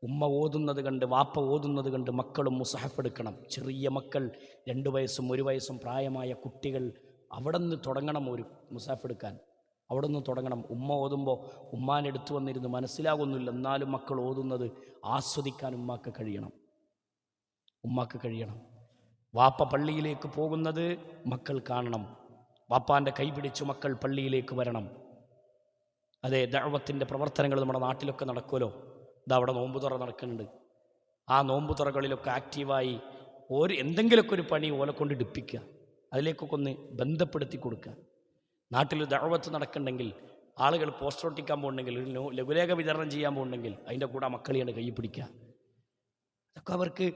ഉമ്മ ഓതുന്നത് കണ്ട്, വാപ്പ ഓതുന്നത് കണ്ട് മക്കളും മുസഹഫ് എടുക്കണം. ചെറിയ മക്കൾ 2 വയസ്സും 1 വയസ്സും പ്രായമായ കുട്ടികൾ അവിടെ നിന്ന് തുടങ്ങണം ഒരു മുസഹഫ് എടുക്കാൻ. അവിടെ നിന്ന് തുടങ്ങണം. ഉമ്മ ഓതുമ്പോൾ ഉമ്മാനെടുത്തു വന്നിരുന്ന് മനസ്സിലാകുന്നില്ല, എന്നാലും മക്കൾ ഓതുന്നത് ആസ്വദിക്കാൻ ഉമ്മാക്ക് കഴിയണം. വാപ്പ പള്ളിയിലേക്ക് പോകുന്നത് മക്കൾ കാണണം. വാപ്പാൻ്റെ കൈ പിടിച്ച് മക്കൾ പള്ളിയിലേക്ക് വരണം. അതെ, ദഅവത്തിൻ്റെ പ്രവർത്തനങ്ങൾ നമ്മുടെ നാട്ടിലൊക്കെ നടക്കുമല്ലോ. അവിടെ നോമ്പുതുറ നടക്കുന്നുണ്ട്. ആ നോമ്പുതുറകളിലൊക്കെ ആക്റ്റീവായി എന്തെങ്കിലുമൊക്കെ ഒരു പണി ഓലെ കൊണ്ട് എടുപ്പിക്കുക, അതിലേക്കൊക്കെ ഒന്ന് ബന്ധപ്പെടുത്തി കൊടുക്കുക. നാട്ടിൽ ദഅവത്ത് നടക്കുന്നുണ്ടെങ്കിൽ, ആളുകൾ പോസ്റ്റർ ഒട്ടിക്കാൻ പോകുന്നുണ്ടെങ്കിൽ, ഒരു ലഘുലേഖ വിതരണം ചെയ്യാൻ പോകുന്നുണ്ടെങ്കിൽ അതിൻ്റെ കൂടെ മക്കളെയാണ് കൈ പിടിക്കുക. അതൊക്കെ അവർക്ക്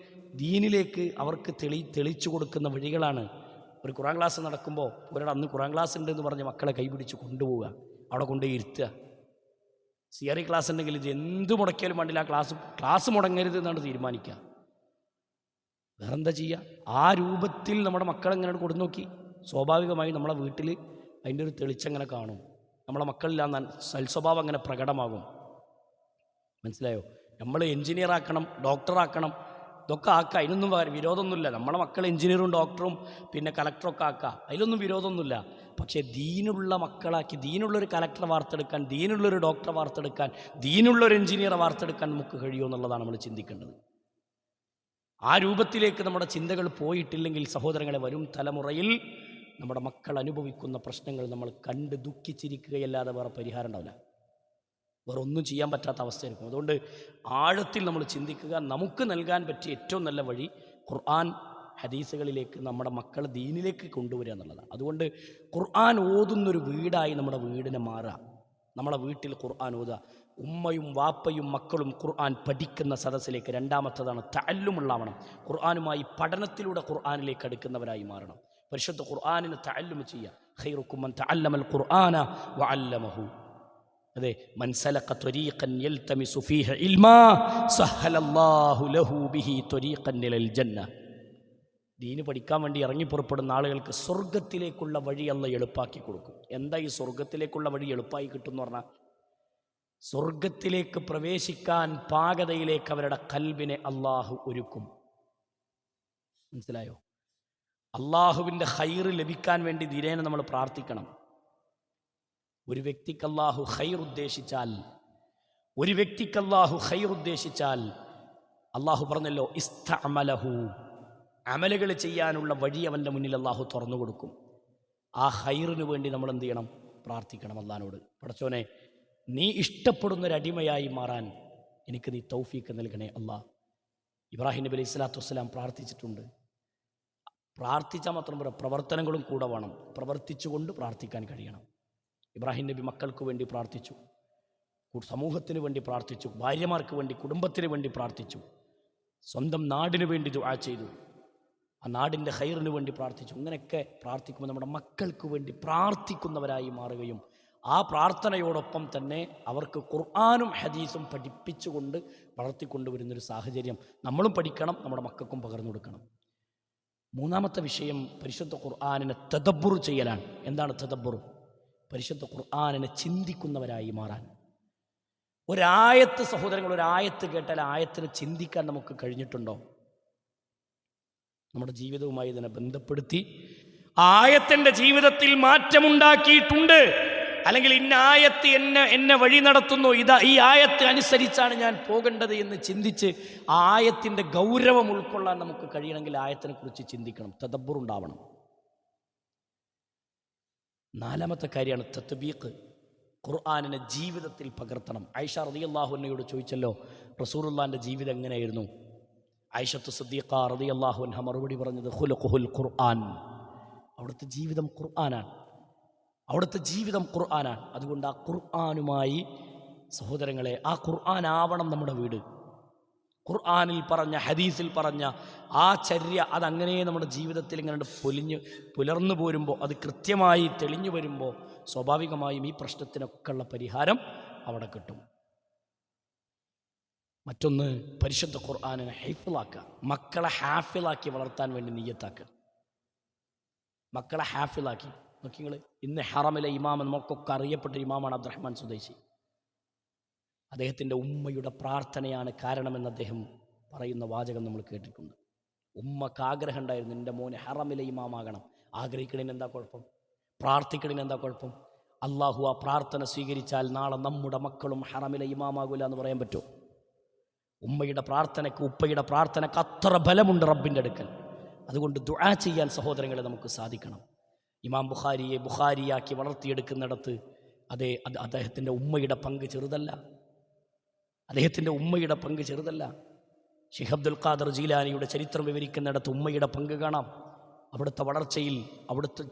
ദീനിലേക്ക് അവർക്ക് തെളിച്ചു കൊടുക്കുന്ന വഴികളാണ്. ഒരു ഖുർആൻ ക്ലാസ് നടക്കുമ്പോൾ ഒരാൾ അന്ന് ഖുർആൻ ക്ലാസ് ഉണ്ടെന്ന് പറഞ്ഞ് മക്കളെ കൈ പിടിച്ച് കൊണ്ടുപോവുക, അവിടെ കൊണ്ടുപോയി ഇരുത്തുക. തിയറി ക്ലാസ് ഉണ്ടെങ്കിൽ ഇത് എന്ത് മുടക്കിയാലും വേണ്ടില്ല, ക്ലാസ് മുടങ്ങരുത് എന്നാണ് തീരുമാനിക്കുക. വേറെന്താ ചെയ്യുക? ആ രൂപത്തിൽ നമ്മുടെ മക്കളെങ്ങനെ കൊടുത്തു നോക്കി, സ്വാഭാവികമായി നമ്മളെ വീട്ടിൽ അതിൻ്റെ ഒരു തെളിച്ചങ്ങനെ കാണും. നമ്മളെ മക്കളിൽ ആ സൽസ്വഭാവം അങ്ങനെ പ്രകടമാകും. മനസ്സിലായോ? നമ്മൾ എൻജിനീയറാക്കണം, ഡോക്ടറാക്കണം, ഇതൊക്കെ ആക്കുക, അതിനൊന്നും വിരോധമൊന്നുമില്ല. നമ്മളെ മക്കൾ എൻജിനീയറും ഡോക്ടറും പിന്നെ കലക്ടറൊക്കെ ആക്കുക, അതിലൊന്നും വിരോധമൊന്നുമില്ല. പക്ഷേ ദീനുള്ള മക്കളാക്കി, ദീനുള്ളൊരു കലക്ടറെ വാർത്തെടുക്കാൻ, ദീനുള്ളൊരു ഡോക്ടറെ വാർത്തെടുക്കാൻ, ദീനുള്ളൊരു എൻജിനീയറെ വാർത്തെടുക്കാൻ നമുക്ക് കഴിയുമോ എന്നുള്ളതാണ് നമ്മൾ ചിന്തിക്കേണ്ടത്. ആ രൂപത്തിലേക്ക് നമ്മുടെ ചിന്തകൾ പോയിട്ടില്ലെങ്കിൽ സഹോദരങ്ങളെ, വരും തലമുറയിൽ നമ്മുടെ മക്കൾ അനുഭവിക്കുന്ന പ്രശ്നങ്ങൾ നമ്മൾ കണ്ട് ദുഃഖിച്ചിരിക്കുകയല്ലാതെ വേറെ പരിഹാരം ഉണ്ടാവില്ല. വേറെ ഒന്നും ചെയ്യാൻ പറ്റാത്ത അവസ്ഥയായിരിക്കും. അതുകൊണ്ട് ആഴത്തിൽ നമ്മൾ ചിന്തിക്കുക. നമുക്ക് നൽകാൻ പറ്റിയ ഏറ്റവും നല്ല വഴി ഖുർആൻ ഹദീസുകളിലേക്ക് നമ്മുടെ മക്കളെ ദീനിലേക്ക് കൊണ്ടുവരിക എന്നുള്ളതാണ്. അതുകൊണ്ട് ഖുർആൻ ഓതുന്നൊരു വീടായി നമ്മുടെ വീടിനെ മാറുക. നമ്മളെ വീട്ടിൽ ഖുർആൻ ഓതുക. ഉമ്മയും വാപ്പയും മക്കളും ഖുർആൻ പഠിക്കുന്ന സദസ്സിലേക്ക്. രണ്ടാമത്തതാണ് തഅല്ലുമുള്ളാവണം. ഖുർആനുമായി പഠനത്തിലൂടെ ഖുർആനിലേക്ക് അടുക്കുന്നവരായി മാറണം. പരിശുദ്ധ ഖുർആനിന് തഅല്ലുമ ചെയ്യുക. ഖൈറുക്കും മൻ തഅല്ലമൽ ഖുർആന വഅല്ലമഹു. അതെ, മൻ സലക ത്വരീഖൻ യൽതമിസു ഫീഹി ഇൽമാ സഹലല്ലാഹു ലഹു ബിഹി ത്വരീഖൻ ഇലൽ ജന്ന. ദീന് പഠിക്കാൻ വേണ്ടി ഇറങ്ങിപ്പുറപ്പെടുന്ന ആളുകൾക്ക് സ്വർഗത്തിലേക്കുള്ള വഴി അല്ലാഹു എളുപ്പാക്കി കൊടുക്കും. എന്താ ഈ സ്വർഗത്തിലേക്കുള്ള വഴി എളുപ്പമായി കിട്ടും എന്ന് പറഞ്ഞാൽ, സ്വർഗത്തിലേക്ക് പ്രവേശിക്കാൻ പാകതയിലേക്ക് അവരുടെ കൽബിനെ അള്ളാഹു ഒരുക്കും. മനസ്സിലായോ? അള്ളാഹുവിൻ്റെ ഖൈർ ലഭിക്കാൻ വേണ്ടി ദിനേന നമ്മൾ പ്രാർത്ഥിക്കണം. ഒരു വ്യക്തിക്ക് അള്ളാഹു ഖൈർ ഉദ്ദേശിച്ചാൽ, അള്ളാഹു പറഞ്ഞല്ലോ ഇസ്തഅമലഹു, അമലുകൾ ചെയ്യാനുള്ള വഴി അവൻ്റെ മുന്നിൽ അള്ളാഹു തുറന്നു കൊടുക്കും. ആ ഖൈറിന് വേണ്ടി നമ്മൾ എന്ത് ചെയ്യണം? പ്രാർത്ഥിക്കണം അള്ളാഹിനോട്. പടച്ചോനെ, നീ ഇഷ്ടപ്പെടുന്നൊരടിമയായി മാറാൻ എനിക്ക് നീ തൗഫീക്ക് നൽകണേ അല്ലാ. ഇബ്രാഹിം നബി അലൈഹി സ്വലാത്തു വസ്സലാം പ്രാർത്ഥിച്ചിട്ടുണ്ട്. പ്രാർത്ഥിച്ചാൽ മാത്രം പോരാ, പ്രവർത്തനങ്ങളും കൂടെ വേണം. പ്രവർത്തിച്ചുകൊണ്ട് പ്രാർത്ഥിക്കാൻ കഴിയണം. ഇബ്രാഹിം നബി മക്കൾക്ക് വേണ്ടി പ്രാർത്ഥിച്ചു, സമൂഹത്തിന് വേണ്ടി പ്രാർത്ഥിച്ചു, ഭാര്യമാർക്ക് വേണ്ടി, കുടുംബത്തിന് വേണ്ടി പ്രാർത്ഥിച്ചു, സ്വന്തം നാടിന് വേണ്ടി ദുആ ചെയ്തു, ആ നാടിൻ്റെ ഖൈറിന് വേണ്ടി പ്രാർത്ഥിച്ചു. ഇങ്ങനെയൊക്കെ പ്രാർത്ഥിക്കുമ്പോൾ നമ്മുടെ മക്കൾക്ക് വേണ്ടി പ്രാർത്ഥിക്കുന്നവരായി മാറുകയും ആ പ്രാർത്ഥനയോടൊപ്പം തന്നെ അവർക്ക് ഖുർആനും ഹദീസും പഠിപ്പിച്ചുകൊണ്ട് വളർത്തിക്കൊണ്ടുവരുന്നൊരു സാഹചര്യം നമ്മളും പഠിക്കണം, നമ്മുടെ മക്കൾക്കും പകർന്നു കൊടുക്കണം. മൂന്നാമത്തെ വിഷയം പരിശുദ്ധ ഖുർആനിനെ തദബ്ബുർ ചെയ്യലാണ്. എന്താണ് തദബ്ബുർ? പരിശുദ്ധ ഖുർആനിനെ ചിന്തിക്കുന്നവരായി മാറാൻ. ഒരായത്ത്, സഹോദരങ്ങൾ, ഒരായത്ത് കേട്ടാൽ ആയത്തിനെ ചിന്തിക്കാൻ നമുക്ക് കഴിഞ്ഞിട്ടുണ്ടോ? നമ്മുടെ ജീവിതവുമായി ഇതിനെ ബന്ധപ്പെടുത്തി ആയത്തിൻ്റെ ജീവിതത്തിൽ മാറ്റമുണ്ടാക്കിയിട്ടുണ്ട്, അല്ലെങ്കിൽ ഇന്ന ആയത്ത് എന്നെ വഴി നടത്തുന്നു, ഈ ആയത്ത് അനുസരിച്ചാണ് ഞാൻ പോകേണ്ടത് എന്ന് ചിന്തിച്ച് ആ ആയത്തിൻ്റെ ഗൗരവം ഉൾക്കൊള്ളാൻ നമുക്ക് കഴിയണമെങ്കിൽ ആയത്തിനെ കുറിച്ച് ചിന്തിക്കണം, തദബ്ബുർ ഉണ്ടാവണം. നാലാമത്തെ കാര്യമാണ് തത്ബീഖ്. ഖുർആനിനെ ജീവിതത്തിൽ പകർത്തണം. ആയിഷ റളിയല്ലാഹു അൻഹയോട് ചോദിച്ചല്ലോ, റസൂലുള്ളാഹിൻ്റെ ജീവിതം എങ്ങനെയായിരുന്നു? ആയിഷത്തു സിദ്ദീഖ റളിയല്ലാഹു അൻഹ മറുപടി പറഞ്ഞത് ഖുലുഖുൽ ഖുർആൻ. അവിടുത്തെ ജീവിതം ഖുർആനാണ്. അതുകൊണ്ട് ആ ഖുർആനുമായി, സഹോദരങ്ങളെ, ആ ഖുർആനാവണം നമ്മുടെ വീട്. ഖുർആനിൽ പറഞ്ഞ, ഹദീസിൽ പറഞ്ഞ ആ ചര്യ അതങ്ങനെ നമ്മുടെ ജീവിതത്തിൽ ഇങ്ങനെ പുലർന്നു പോരുമ്പോൾ, അത് കൃത്യമായി തെളിഞ്ഞു വരുമ്പോൾ സ്വാഭാവികമായും ഈ പ്രശ്നത്തിനൊക്കെ ഉള്ള പരിഹാരം അവിടെ കിട്ടും. മറ്റൊന്ന്, പരിശുദ്ധ ഖുർആനിനെ ഹൈഫിളാക്കുക. മക്കളെ ഹാഫിളാക്കി വളർത്താൻ വേണ്ടി നിയ്യത്താക്കുക. മക്കളെ ഹാഫിളാക്കി നോക്കി. നിങ്ങൾ ഇന്ന് ഹറമിലെ ഇമാം, നമുക്കൊക്കെ അറിയപ്പെട്ട ഇമാമാണ് അബ്ദുറഹ്മാൻ സുദൈസി. അദ്ദേഹത്തിൻ്റെ ഉമ്മയുടെ പ്രാർത്ഥനയാണ് കാരണമെന്ന് അദ്ദേഹം പറയുന്ന വാചകം നമ്മൾ കേട്ടിട്ടുണ്ട്. ഉമ്മക്ക് ആഗ്രഹം ഉണ്ടായിരുന്നു, എൻ്റെ മോന് ഹറമിലെ ഇമാമാകണം. ആഗ്രഹിക്കണതിന് എന്താ കുഴപ്പം? പ്രാർത്ഥിക്കണതിന് എന്താ കുഴപ്പം? അള്ളാഹു ആ പ്രാർത്ഥന സ്വീകരിച്ചാൽ നാളെ നമ്മുടെ മക്കളും ഹറമിലെ ഇമാമാകൂല എന്ന് പറയാൻ പറ്റുമോ? ഉമ്മയുടെ പ്രാർത്ഥനയ്ക്ക്, ഉപ്പയുടെ പ്രാർത്ഥനയ്ക്ക് അത്ര ബലമുണ്ട് റബ്ബിൻ്റെ അടുക്കൽ. അതുകൊണ്ട് ദുആ ചെയ്യാൻ സഹോദരങ്ങളെ നമുക്ക് സാധിക്കണം. ഇമാം ബുഖാരിയെ ബുഖാരിയാക്കി വളർത്തിയെടുക്കുന്നിടത്ത് അദ്ദേഹത്തിൻ്റെ ഉമ്മയുടെ പങ്ക് ചെറുതല്ല. ശൈഖ് അബ്ദുൽ ഖാദർ ജീലാനിയുടെ ചരിത്രം വിവരിക്കുന്നിടത്ത് ഉമ്മയുടെ പങ്ക് കാണാം. അവിടുത്തെ വളർച്ചയിൽ, അവിടുത്തെ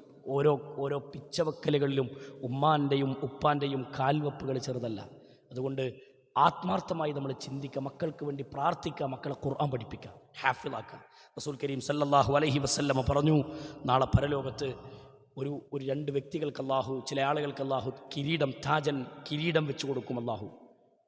ഓരോ പിച്ചവെക്കലുകളിലും ഉമ്മാൻ്റെയും ഉപ്പാൻ്റെയും കാൽവെപ്പുകൾ ചെറുതല്ല. അതുകൊണ്ട് ആത്മാർത്ഥമായി നമ്മൾ ചിന്തിക്കുക, മക്കൾക്ക് വേണ്ടി പ്രാർത്ഥിക്കുക, മക്കളെ ഖുർആൻ പഠിപ്പിക്കുക, ഹാഫിളാക്കുക. റസൂൽ കരീം സല്ലല്ലാഹു അലൈഹി വസല്ലമ പറഞ്ഞു, നാളെ പരലോകത്ത് ഒരു രണ്ട് വ്യക്തികൾക്ക് അല്ലാഹു, ചില ആളുകൾക്ക് അല്ലാഹു കിരീടം വെച്ച് കൊടുക്കും. അല്ലാഹു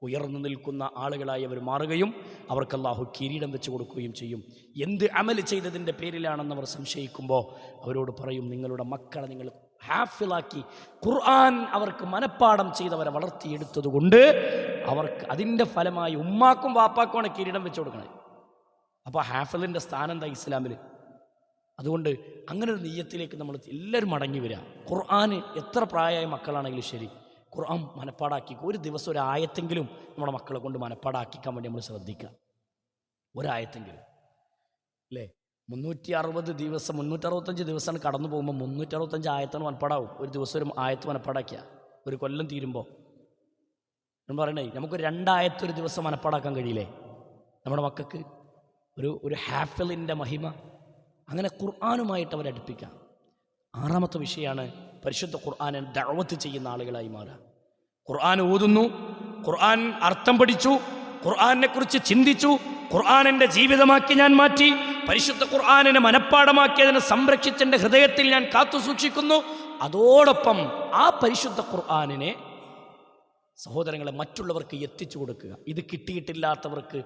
ഉയർന്നു നിൽക്കുന്ന ആളുകളായി അവർ മാറുകയും അവർക്ക് അല്ലാഹു കിരീടം വെച്ച് കൊടുക്കുകയും ചെയ്യും. എന്ത് അമൽ ചെയ്തതിൻ്റെ പേരിലാണെന്ന് അവർ സംശയിക്കുമ്പോൾ അവരോട് പറയും, നിങ്ങളുടെ മക്കളെ നിങ്ങൾ ഹാഫിളാക്കി ഖുർആൻ അവർക്ക് മനപ്പാഠം ചെയ്തവരെ വളർത്തിയെടുത്തതുകൊണ്ട് അവർക്ക് അതിൻ്റെ ഫലമായി ഉമ്മാക്കും വാപ്പാക്കുമാണ് കിരീടം വെച്ച് കൊടുക്കണേ. അപ്പോൾ ഹാഫിളിൻ്റെ സ്ഥാനം എന്താ ഇസ്ലാമിൽ? അതുകൊണ്ട് അങ്ങനെ ഒരു നീയത്തിലേക്ക് നമ്മൾ എല്ലാവരും മടങ്ങി വരിക. ഖുർആന് എത്ര പ്രായമായ മക്കളാണെങ്കിലും ശരി, ഖുർആൻ മനപ്പാടാക്കി ഒരു ദിവസം ഒരു ആയത്തെങ്കിലും നമ്മുടെ മക്കളെ കൊണ്ട് മനപ്പാടാക്കിക്കാൻ വേണ്ടി നമ്മൾ ശ്രദ്ധിക്കുക. ഒരായത്തെങ്കിലും അല്ലേ? 365 ദിവസം 365 ദിവസമാണ് കടന്നു പോകുമ്പോൾ 365 ആയത്താണ് മനപ്പാടാവും. ഒരു ദിവസം ഒരു ആയത്ത് മനപ്പാടാക്കിയ ഒരു കൊല്ലം തീരുമ്പോൾ ഞാൻ പറയണേ, നമുക്ക് 2 ആയത്ത് ഒരു ദിവസം മനപ്പാടാക്കാൻ കഴിയില്ലേ നമ്മുടെ മക്കൾക്ക്? ഒരു ഹാഫിളിൻ്റെ മഹിമ. അങ്ങനെ ഖുർആനുമായിട്ട് അവരടുപ്പിക്കാം. 6ാമത്തെ വിഷയമാണ് പരിശുദ്ധ ഖുർആനെ ദഅവത്ത് ചെയ്യുന്ന ആളുകളായി മാറുക. ഖുർആൻ ഓതുന്നു, ഖുർആൻ അർത്ഥം പഠിച്ചു, ഖുർആനെ കുറിച്ച് ചിന്തിച്ചു, ഖുർആൻ എൻ്റെ ജീവിതമാക്കി ഞാൻ മാറ്റി, പരിശുദ്ധ ഖുർആനിനെ മനഃപ്പാഠമാക്കി അതിനെ സംരക്ഷിച്ച് എൻ്റെ ഹൃദയത്തിൽ ഞാൻ കാത്തു സൂക്ഷിക്കുന്നു. അതോടൊപ്പം ആ പരിശുദ്ധ ഖുർആനിനെ സഹോദരങ്ങളെ മറ്റുള്ളവർക്ക് എത്തിച്ചു കൊടുക്കുക. ഇത് കിട്ടിയിട്ടില്ലാത്തവർക്ക്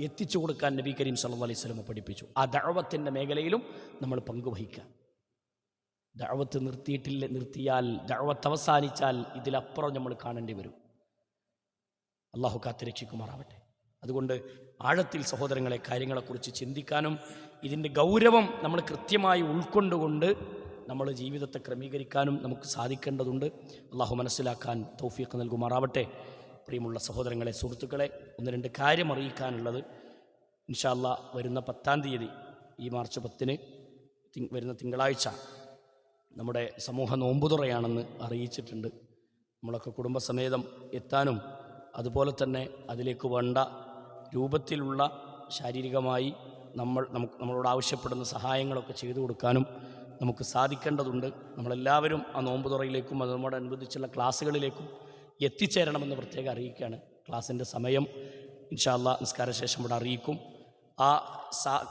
എത്തിച്ചു കൊടുക്കാൻ നബി കരീം സല്ലല്ലാഹു അലൈഹി വസല്ലം പഠിപ്പിച്ചു. ആ ദഅവത്തിൻ്റെ മേഖലയിലും നമ്മൾ പങ്കുവഹിക്കുക. ദഅവത്ത് നിർത്തിയാൽ, ദഅവത്ത് അവസാനിച്ചാൽ ഇതിലപ്പുറം നമ്മൾ കാണേണ്ടി വരും. അള്ളാഹു കാത്തുരക്ഷിക്കുമാറാവട്ടെ. അതുകൊണ്ട് ആഴത്തിൽ സഹോദരങ്ങളെ കാര്യങ്ങളെക്കുറിച്ച് ചിന്തിക്കാനും ഇതിൻ്റെ ഗൗരവം നമ്മൾ കൃത്യമായി ഉൾക്കൊണ്ടുകൊണ്ട് നമ്മൾ ജീവിതത്തെ ക്രമീകരിക്കാനും നമുക്ക് സാധിക്കേണ്ടതുണ്ട്. അള്ളാഹു മനസ്സിലാക്കാൻ തൗഫീഖ് നൽകുമാറാവട്ടെ. പ്രിയമുള്ള സഹോദരങ്ങളെ, സുഹൃത്തുക്കളെ, 1-2 കാര്യം അറിയിക്കാനുള്ളത്. ഇൻഷാ അല്ലാഹ് വരുന്ന 10-ാം തീയതി, ഈ മാർച്ച് 10-ന് വരുന്ന തിങ്കളാഴ്ച നമ്മുടെ സമൂഹ നോമ്പുതുറയാണെന്ന് അറിയിച്ചിട്ടുണ്ട്. നമ്മളൊക്കെ കുടുംബസമേതം എത്താനും അതുപോലെ തന്നെ അതിലേക്ക് വേണ്ട രൂപത്തിലുള്ള ശാരീരികമായി നമ്മളോട് ആവശ്യപ്പെടുന്ന സഹായങ്ങളൊക്കെ ചെയ്തു കൊടുക്കാനും നമുക്ക് സാധിക്കേണ്ടതുണ്ട്. നമ്മളെല്ലാവരും ആ നോമ്പുതുറയിലേക്കും അതിനോടനുബന്ധിച്ചുള്ള ക്ലാസ്സുകളിലേക്കും എത്തിച്ചേരണമെന്ന് പ്രത്യേകം അറിയിക്കുകയാണ്. ക്ലാസ്സിൻ്റെ സമയം ഇൻഷാ അല്ലാഹ് നിസ്കാരശേഷം ഇവിടെ അറിയിക്കും. ആ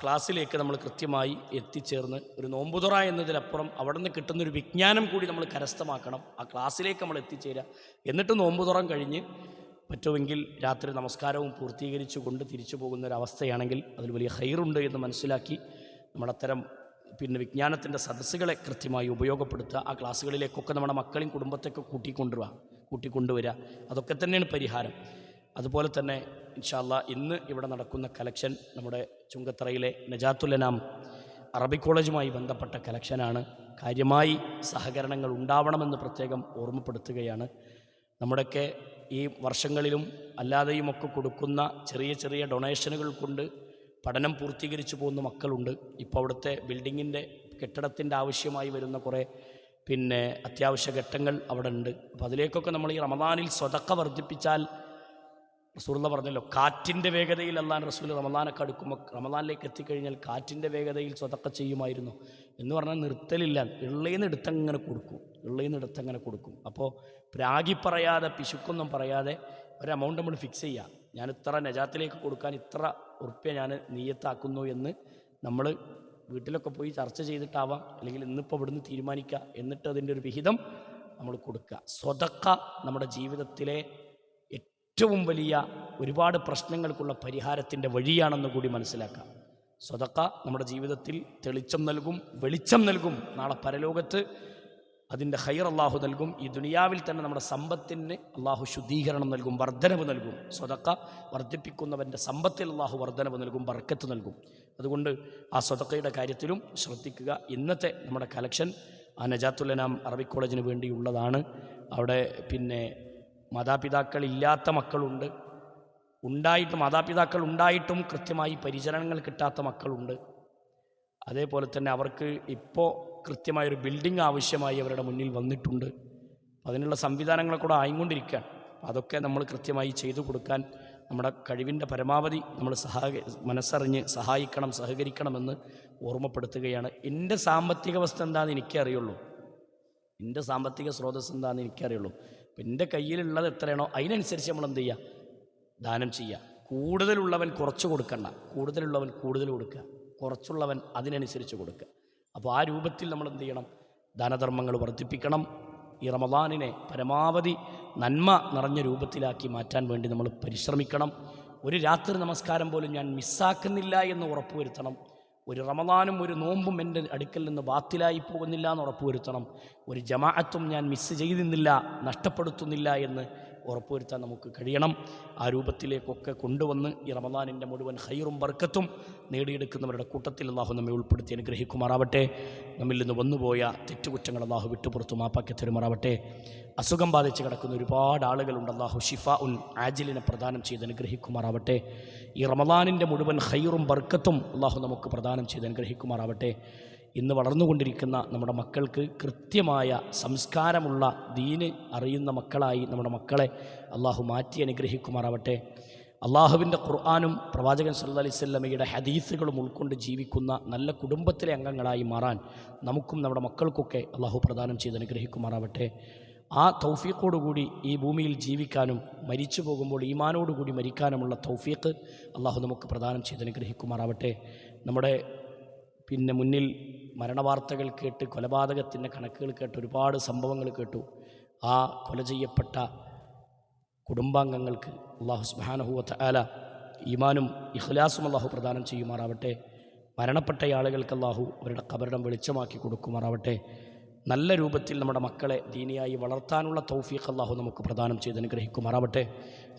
ക്ലാസ്സിലേക്ക് നമ്മൾ കൃത്യമായി എത്തിച്ചേർന്ന് ഒരു നോമ്പുതുറ എന്നതിലപ്പുറം അവിടെ നിന്ന് കിട്ടുന്നൊരു വിജ്ഞാനം കൂടി നമ്മൾ കരസ്ഥമാക്കണം. ആ ക്ലാസ്സിലേക്ക് നമ്മൾ എത്തിച്ചേരുക. എന്നിട്ട് നോമ്പുതുറം കഴിഞ്ഞ് പറ്റുമെങ്കിൽ രാത്രി നമസ്കാരവും പൂർത്തീകരിച്ചു കൊണ്ട് തിരിച്ചു പോകുന്നൊരവസ്ഥയാണെങ്കിൽ അതിൽ വലിയ ഖൈറുണ്ട് എന്ന് മനസ്സിലാക്കി നമ്മളത്തരം വിജ്ഞാനത്തിൻ്റെ സദസ്സുകളെ കൃത്യമായി ഉപയോഗപ്പെടുത്തുക. ആ ക്ലാസ്സുകളിലേക്കൊക്കെ നമ്മുടെ മക്കളെയും കുടുംബത്തെയൊക്കെ കൂട്ടിക്കൊണ്ടുവരിക. അതൊക്കെ തന്നെയാണ് പരിഹാരം. അതുപോലെ തന്നെ ഇൻഷാ അല്ലാഹ് ഇന്ന് ഇവിടെ നടക്കുന്ന കലക്ഷൻ നമ്മുടെ ചുങ്കത്തറയിലെ നജാത്തുൽ അനാം അറബിക് കോളേജുമായി ബന്ധപ്പെട്ട കലക്ഷനാണ്. കാര്യമായി സഹകരണങ്ങൾ ഉണ്ടാവണമെന്ന് പ്രത്യേകം ഓർമ്മപ്പെടുത്തുകയാണ്. നമ്മുടെയൊക്കെ ഈ വർഷങ്ങളിലും അല്ലാതെയുമൊക്കെ കൊടുക്കുന്ന ചെറിയ ചെറിയ ഡൊണേഷനുകൾ കൊണ്ട് പഠനം പൂർത്തീകരിച്ചു പോകുന്ന മക്കളുണ്ട്. ഇപ്പോൾ അവിടുത്തെ ബിൽഡിങ്ങിൻ്റെ കെട്ടിടത്തിൻ്റെ ആവശ്യമായി വരുന്ന കുറേ അത്യാവശ്യ ഘട്ടങ്ങൾ അവിടെ ഉണ്ട്. അപ്പോൾ അതിലേക്കൊക്കെ നമ്മൾ ഈ റമദാനിൽ സ്വതക്ക വർദ്ധിപ്പിച്ചാൽ, റസൂലുള്ള പറഞ്ഞല്ലോ, കാറ്റിൻ്റെ വേഗതയിൽ അല്ലാൻ റസൂൽ റമദാനൊക്കെ അടുക്കുമ്പോൾ റമദാനിലേക്ക് എത്തിക്കഴിഞ്ഞാൽ കാറ്റിൻ്റെ വേഗതയിൽ സ്വതക്ക ചെയ്യുമായിരുന്നു എന്ന് പറഞ്ഞാൽ നിർത്തലില്ല. ഉള്ളേന്ന് എടുത്തങ്ങനെ കൊടുക്കും. അപ്പോൾ പ്രാഗി പറയാതെ, പിശുക്കൊന്നും പറയാതെ ഒരു എമൗണ്ട് നമ്മൾ ഫിക്സ് ചെയ്യുക. ഞാൻ ഇത്ര നജാത്തിലേക്ക് കൊടുക്കാൻ ഇത്ര ഉറുപ്പ്യ ഞാൻ നിയ്യത്താക്കുന്നു എന്ന് നമ്മൾ വീട്ടിലൊക്കെ പോയി ചർച്ച ചെയ്തിട്ടാവാം, അല്ലെങ്കിൽ ഇന്നിപ്പോൾ ഇവിടുന്ന് തീരുമാനിക്കുക. എന്നിട്ട് അതിൻ്റെ ഒരു വിഹിതം നമ്മൾ കൊടുക്കുക. സ്വതക്ക നമ്മുടെ ജീവിതത്തിലെ ഏറ്റവും വലിയ ഒരുപാട് പ്രശ്നങ്ങൾക്കുള്ള പരിഹാരത്തിൻ്റെ വഴിയാണെന്ന് കൂടി മനസ്സിലാക്കാം. സ്വതക്ക നമ്മുടെ ജീവിതത്തിൽ വെളിച്ചം നൽകും. നാളെ പരലോകത്ത് അതിൻ്റെ ഖൈർ അള്ളാഹു നൽകും. ഈ ദുനിയാവിൽ തന്നെ നമ്മുടെ സമ്പത്തിന് അള്ളാഹു ശുദ്ധീകരണം നൽകും, വർധനവ് നൽകും. സ്വതക്ക വർദ്ധിപ്പിക്കുന്നവൻ്റെ സമ്പത്തിൽ അള്ളാഹു വർധനവ് നൽകും, ബർക്കത്ത് നൽകും. അതുകൊണ്ട് ആ സ്വതക്കയുടെ കാര്യത്തിലും ശ്രദ്ധിക്കുക. ഇന്നത്തെ നമ്മുടെ കലക്ഷൻ ആ നജാത്തുൽ അനാം അറബിക് കോളേജിന് വേണ്ടിയുള്ളതാണ്. അവിടെ മാതാപിതാക്കളില്ലാത്ത മക്കളുണ്ട്, മാതാപിതാക്കൾ ഉണ്ടായിട്ടും കൃത്യമായി പരിചരണങ്ങൾ കിട്ടാത്ത മക്കളുണ്ട്. അതേപോലെ തന്നെ അവർക്ക് ഇപ്പോൾ കൃത്യമായൊരു ബിൽഡിംഗ് ആവശ്യമായി അവരുടെ മുന്നിൽ വന്നിട്ടുണ്ട്. അതിനുള്ള സംവിധാനങ്ങൾ കൂടെ ആയിക്കൊണ്ടിരിക്കുകയാണ്. അതൊക്കെ നമ്മൾ കൃത്യമായി ചെയ്തു കൊടുക്കാൻ നമ്മുടെ കഴിവിൻ്റെ പരമാവധി നമ്മൾ മനസ്സറിഞ്ഞ് സഹകരിക്കണമെന്ന് ഓർമ്മപ്പെടുത്തുകയാണ്. എൻ്റെ സാമ്പത്തിക അവസ്ഥ എന്താണെന്ന് എനിക്കറിയുള്ളൂ, എൻ്റെ സാമ്പത്തിക സ്രോതസ് എന്താണെന്ന് എനിക്കറിയുള്ളൂ. അപ്പം എൻ്റെ കയ്യിലുള്ളത് എത്രയാണോ അതിനനുസരിച്ച് നമ്മൾ എന്ത് ചെയ്യുക, ദാനം ചെയ്യുക. കൂടുതലുള്ളവൻ കുറച്ച് കൊടുക്കണ്ട, കൂടുതലുള്ളവൻ കൂടുതൽ കൊടുക്കുക, കുറച്ചുള്ളവൻ അതിനനുസരിച്ച് കൊടുക്കുക. അപ്പോൾ ആ രൂപത്തിൽ നമ്മൾ എന്ത് ചെയ്യണം, ദാനധർമ്മങ്ങൾ വർദ്ധിപ്പിക്കണം. ഈ റമദാനിനെ പരമാവധി നന്മ നിറഞ്ഞ രൂപത്തിലാക്കി മാറ്റാൻ വേണ്ടി നമ്മൾ പരിശ്രമിക്കണം. ഒരു രാത്രി നമസ്കാരം പോലും ഞാൻ മിസ്സാക്കുന്നില്ല എന്ന് ഉറപ്പുവരുത്തണം. ഒരു റമദാനും ഒരു നോമ്പും എൻ്റെ അടുക്കൽ നിന്ന് ബാത്തിലായി പോകുന്നില്ല എന്ന് ഉറപ്പുവരുത്തണം. ഒരു ജമാഅത്തും ഞാൻ മിസ് ചെയ്യുന്നില്ല, നഷ്ടപ്പെടുത്തുന്നില്ല എന്ന് ഉറപ്പുവരുത്താൻ നമുക്ക് കഴിയണം. ആ രൂപത്തിലേക്കൊക്കെ കൊണ്ടുവന്ന് ഈ റമദാനിൻ്റെ മുഴുവൻ ഖൈറും ബർക്കത്തും നേടിയെടുക്കുന്നവരുടെ കൂട്ടത്തിൽ അള്ളാഹു നമ്മെ ഉൾപ്പെടുത്തി അനുഗ്രഹിക്കുമാറാവട്ടെ. നമ്മിൽ നിന്ന് വന്നുപോയ തെറ്റുകുറ്റങ്ങൾ അള്ളാഹു വിട്ടുപുറത്തു മാപ്പാക്കി തരുമാറാവട്ടെ. അസുഖം ബാധിച്ച് കിടക്കുന്ന ഒരുപാട് ആളുകളുണ്ട്. അള്ളാഹു ഷിഫ ഉൽ ആജിലിനെ പ്രദാനം ചെയ്ത് അനുഗ്രഹിക്കുമാറാവട്ടെ. ഈ റമദാനിൻ്റെ മുഴുവൻ ഖൈറും ബർക്കത്തും അള്ളാഹു നമുക്ക് പ്രദാനം ചെയ്ത് അനുഗ്രഹിക്കുമാറാവട്ടെ. ഇന്ന് വളർന്നുകൊണ്ടിരിക്കുന്ന നമ്മുടെ മക്കൾക്ക് കൃത്യമായ സംസ്കാരമുള്ള ദീന് അറിയുന്ന മക്കളായി നമ്മുടെ മക്കളെ അള്ളാഹു മാറ്റി അനുഗ്രഹിക്കുമാറാവട്ടെ. അള്ളാഹുവിൻ്റെ ഖുർആനും പ്രവാചകൻ സല്ലല്ലാഹു അലൈഹി വസല്ലമയുടെ ഹദീസുകളും ഉൾക്കൊണ്ട് ജീവിക്കുന്ന നല്ല കുടുംബത്തിലെ അംഗങ്ങളായി മാറാൻ നമുക്കും നമ്മുടെ മക്കൾക്കൊക്കെ അള്ളാഹു പ്രദാനം ചെയ്ത് അനുഗ്രഹിക്കുമാറാവട്ടെ. ആ തൗഫീഖോടുകൂടി ഈ ഭൂമിയിൽ ജീവിക്കാനും മരിച്ചു പോകുമ്പോൾ ഈമാനോടുകൂടി മരിക്കാനുമുള്ള തൗഫീഖ് അള്ളാഹു നമുക്ക് പ്രദാനം ചെയ്ത് അനുഗ്രഹിക്കുമാറാവട്ടെ. നമ്മുടെ മുന്നിൽ മരണവാർത്തകൾ കേട്ട്, കൊലപാതകത്തിൻ്റെ കണക്കുകൾ കേട്ട്, ഒരുപാട് സംഭവങ്ങൾ കേട്ടു. ആ കൊല ചെയ്യപ്പെട്ട കുടുംബാംഗങ്ങൾക്ക് അല്ലാഹു സുബ്ഹാനഹു വ തആല ഈമാനും ഇഖ്ലാസും അല്ലാഹു പ്രദാനം ചെയ്യുമാറാവട്ടെ. മരണപ്പെട്ട ആളുകൾക്ക് അല്ലാഹു അവരുടെ ഖബറിടം വെളിച്ചമാക്കി കൊടുക്കുമാറാവട്ടെ. നല്ല രൂപത്തിൽ നമ്മുടെ മക്കളെ ദീനിയായി വളർത്താനുള്ള തൗഫീഖ് അല്ലാഹു നമുക്ക് പ്രദാനം ചെയ്ത് അനുഗ്രഹിക്കുമാറാവട്ടെ.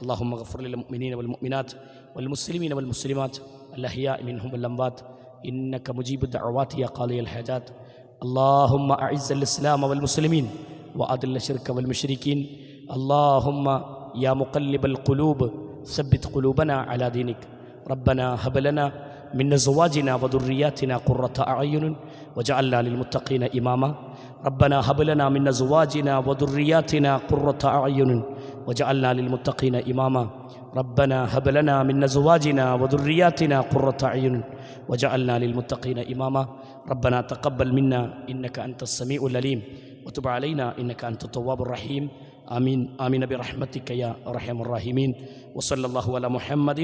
അല്ലാഹുമ്മ ഗഫിർ ലിൽ മുഅ്മിനീന വൽ മുഅ്മിനാത്ത് വൽ മുസ്ലിമീന വൽ മുസ്ലിമാത്ത് അൽ അഹ്യാഇ മിൻഹും വൽ അംവാത്ത് إنك مجيب الدعوات يا قاضي الحاجات. اللهم أعز الإسلام والمسلمين وأذل الشرك والمشركين. اللهم يا مقلب القلوب ثبت قلوبنا على دينك. ربنا هب لنا من أزواجنا وذرياتنا قرة أعين وجعلنا للمتقين إماما. ربنا هب لنا من أزواجنا وذرياتنا قرة أعين وجعلنا للمتقين إماما. ربنا هب لنا من أزواجنا وذرياتنا قرة أعين وجعلنا للمتقين إماما. ربنا تقبل منا إنك أنت السميع العليم وتب علينا إنك أنت التواب الرحيم. آمين آمين برحمتك يا أرحم الراحمين. وصلى الله على محمد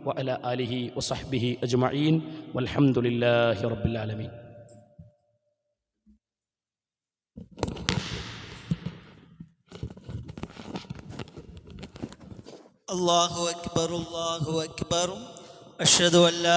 وعلى آله وصحبه أجمعين والحمد لله رب العالمين. الله أكبر الله أكبر. أشهد أن لا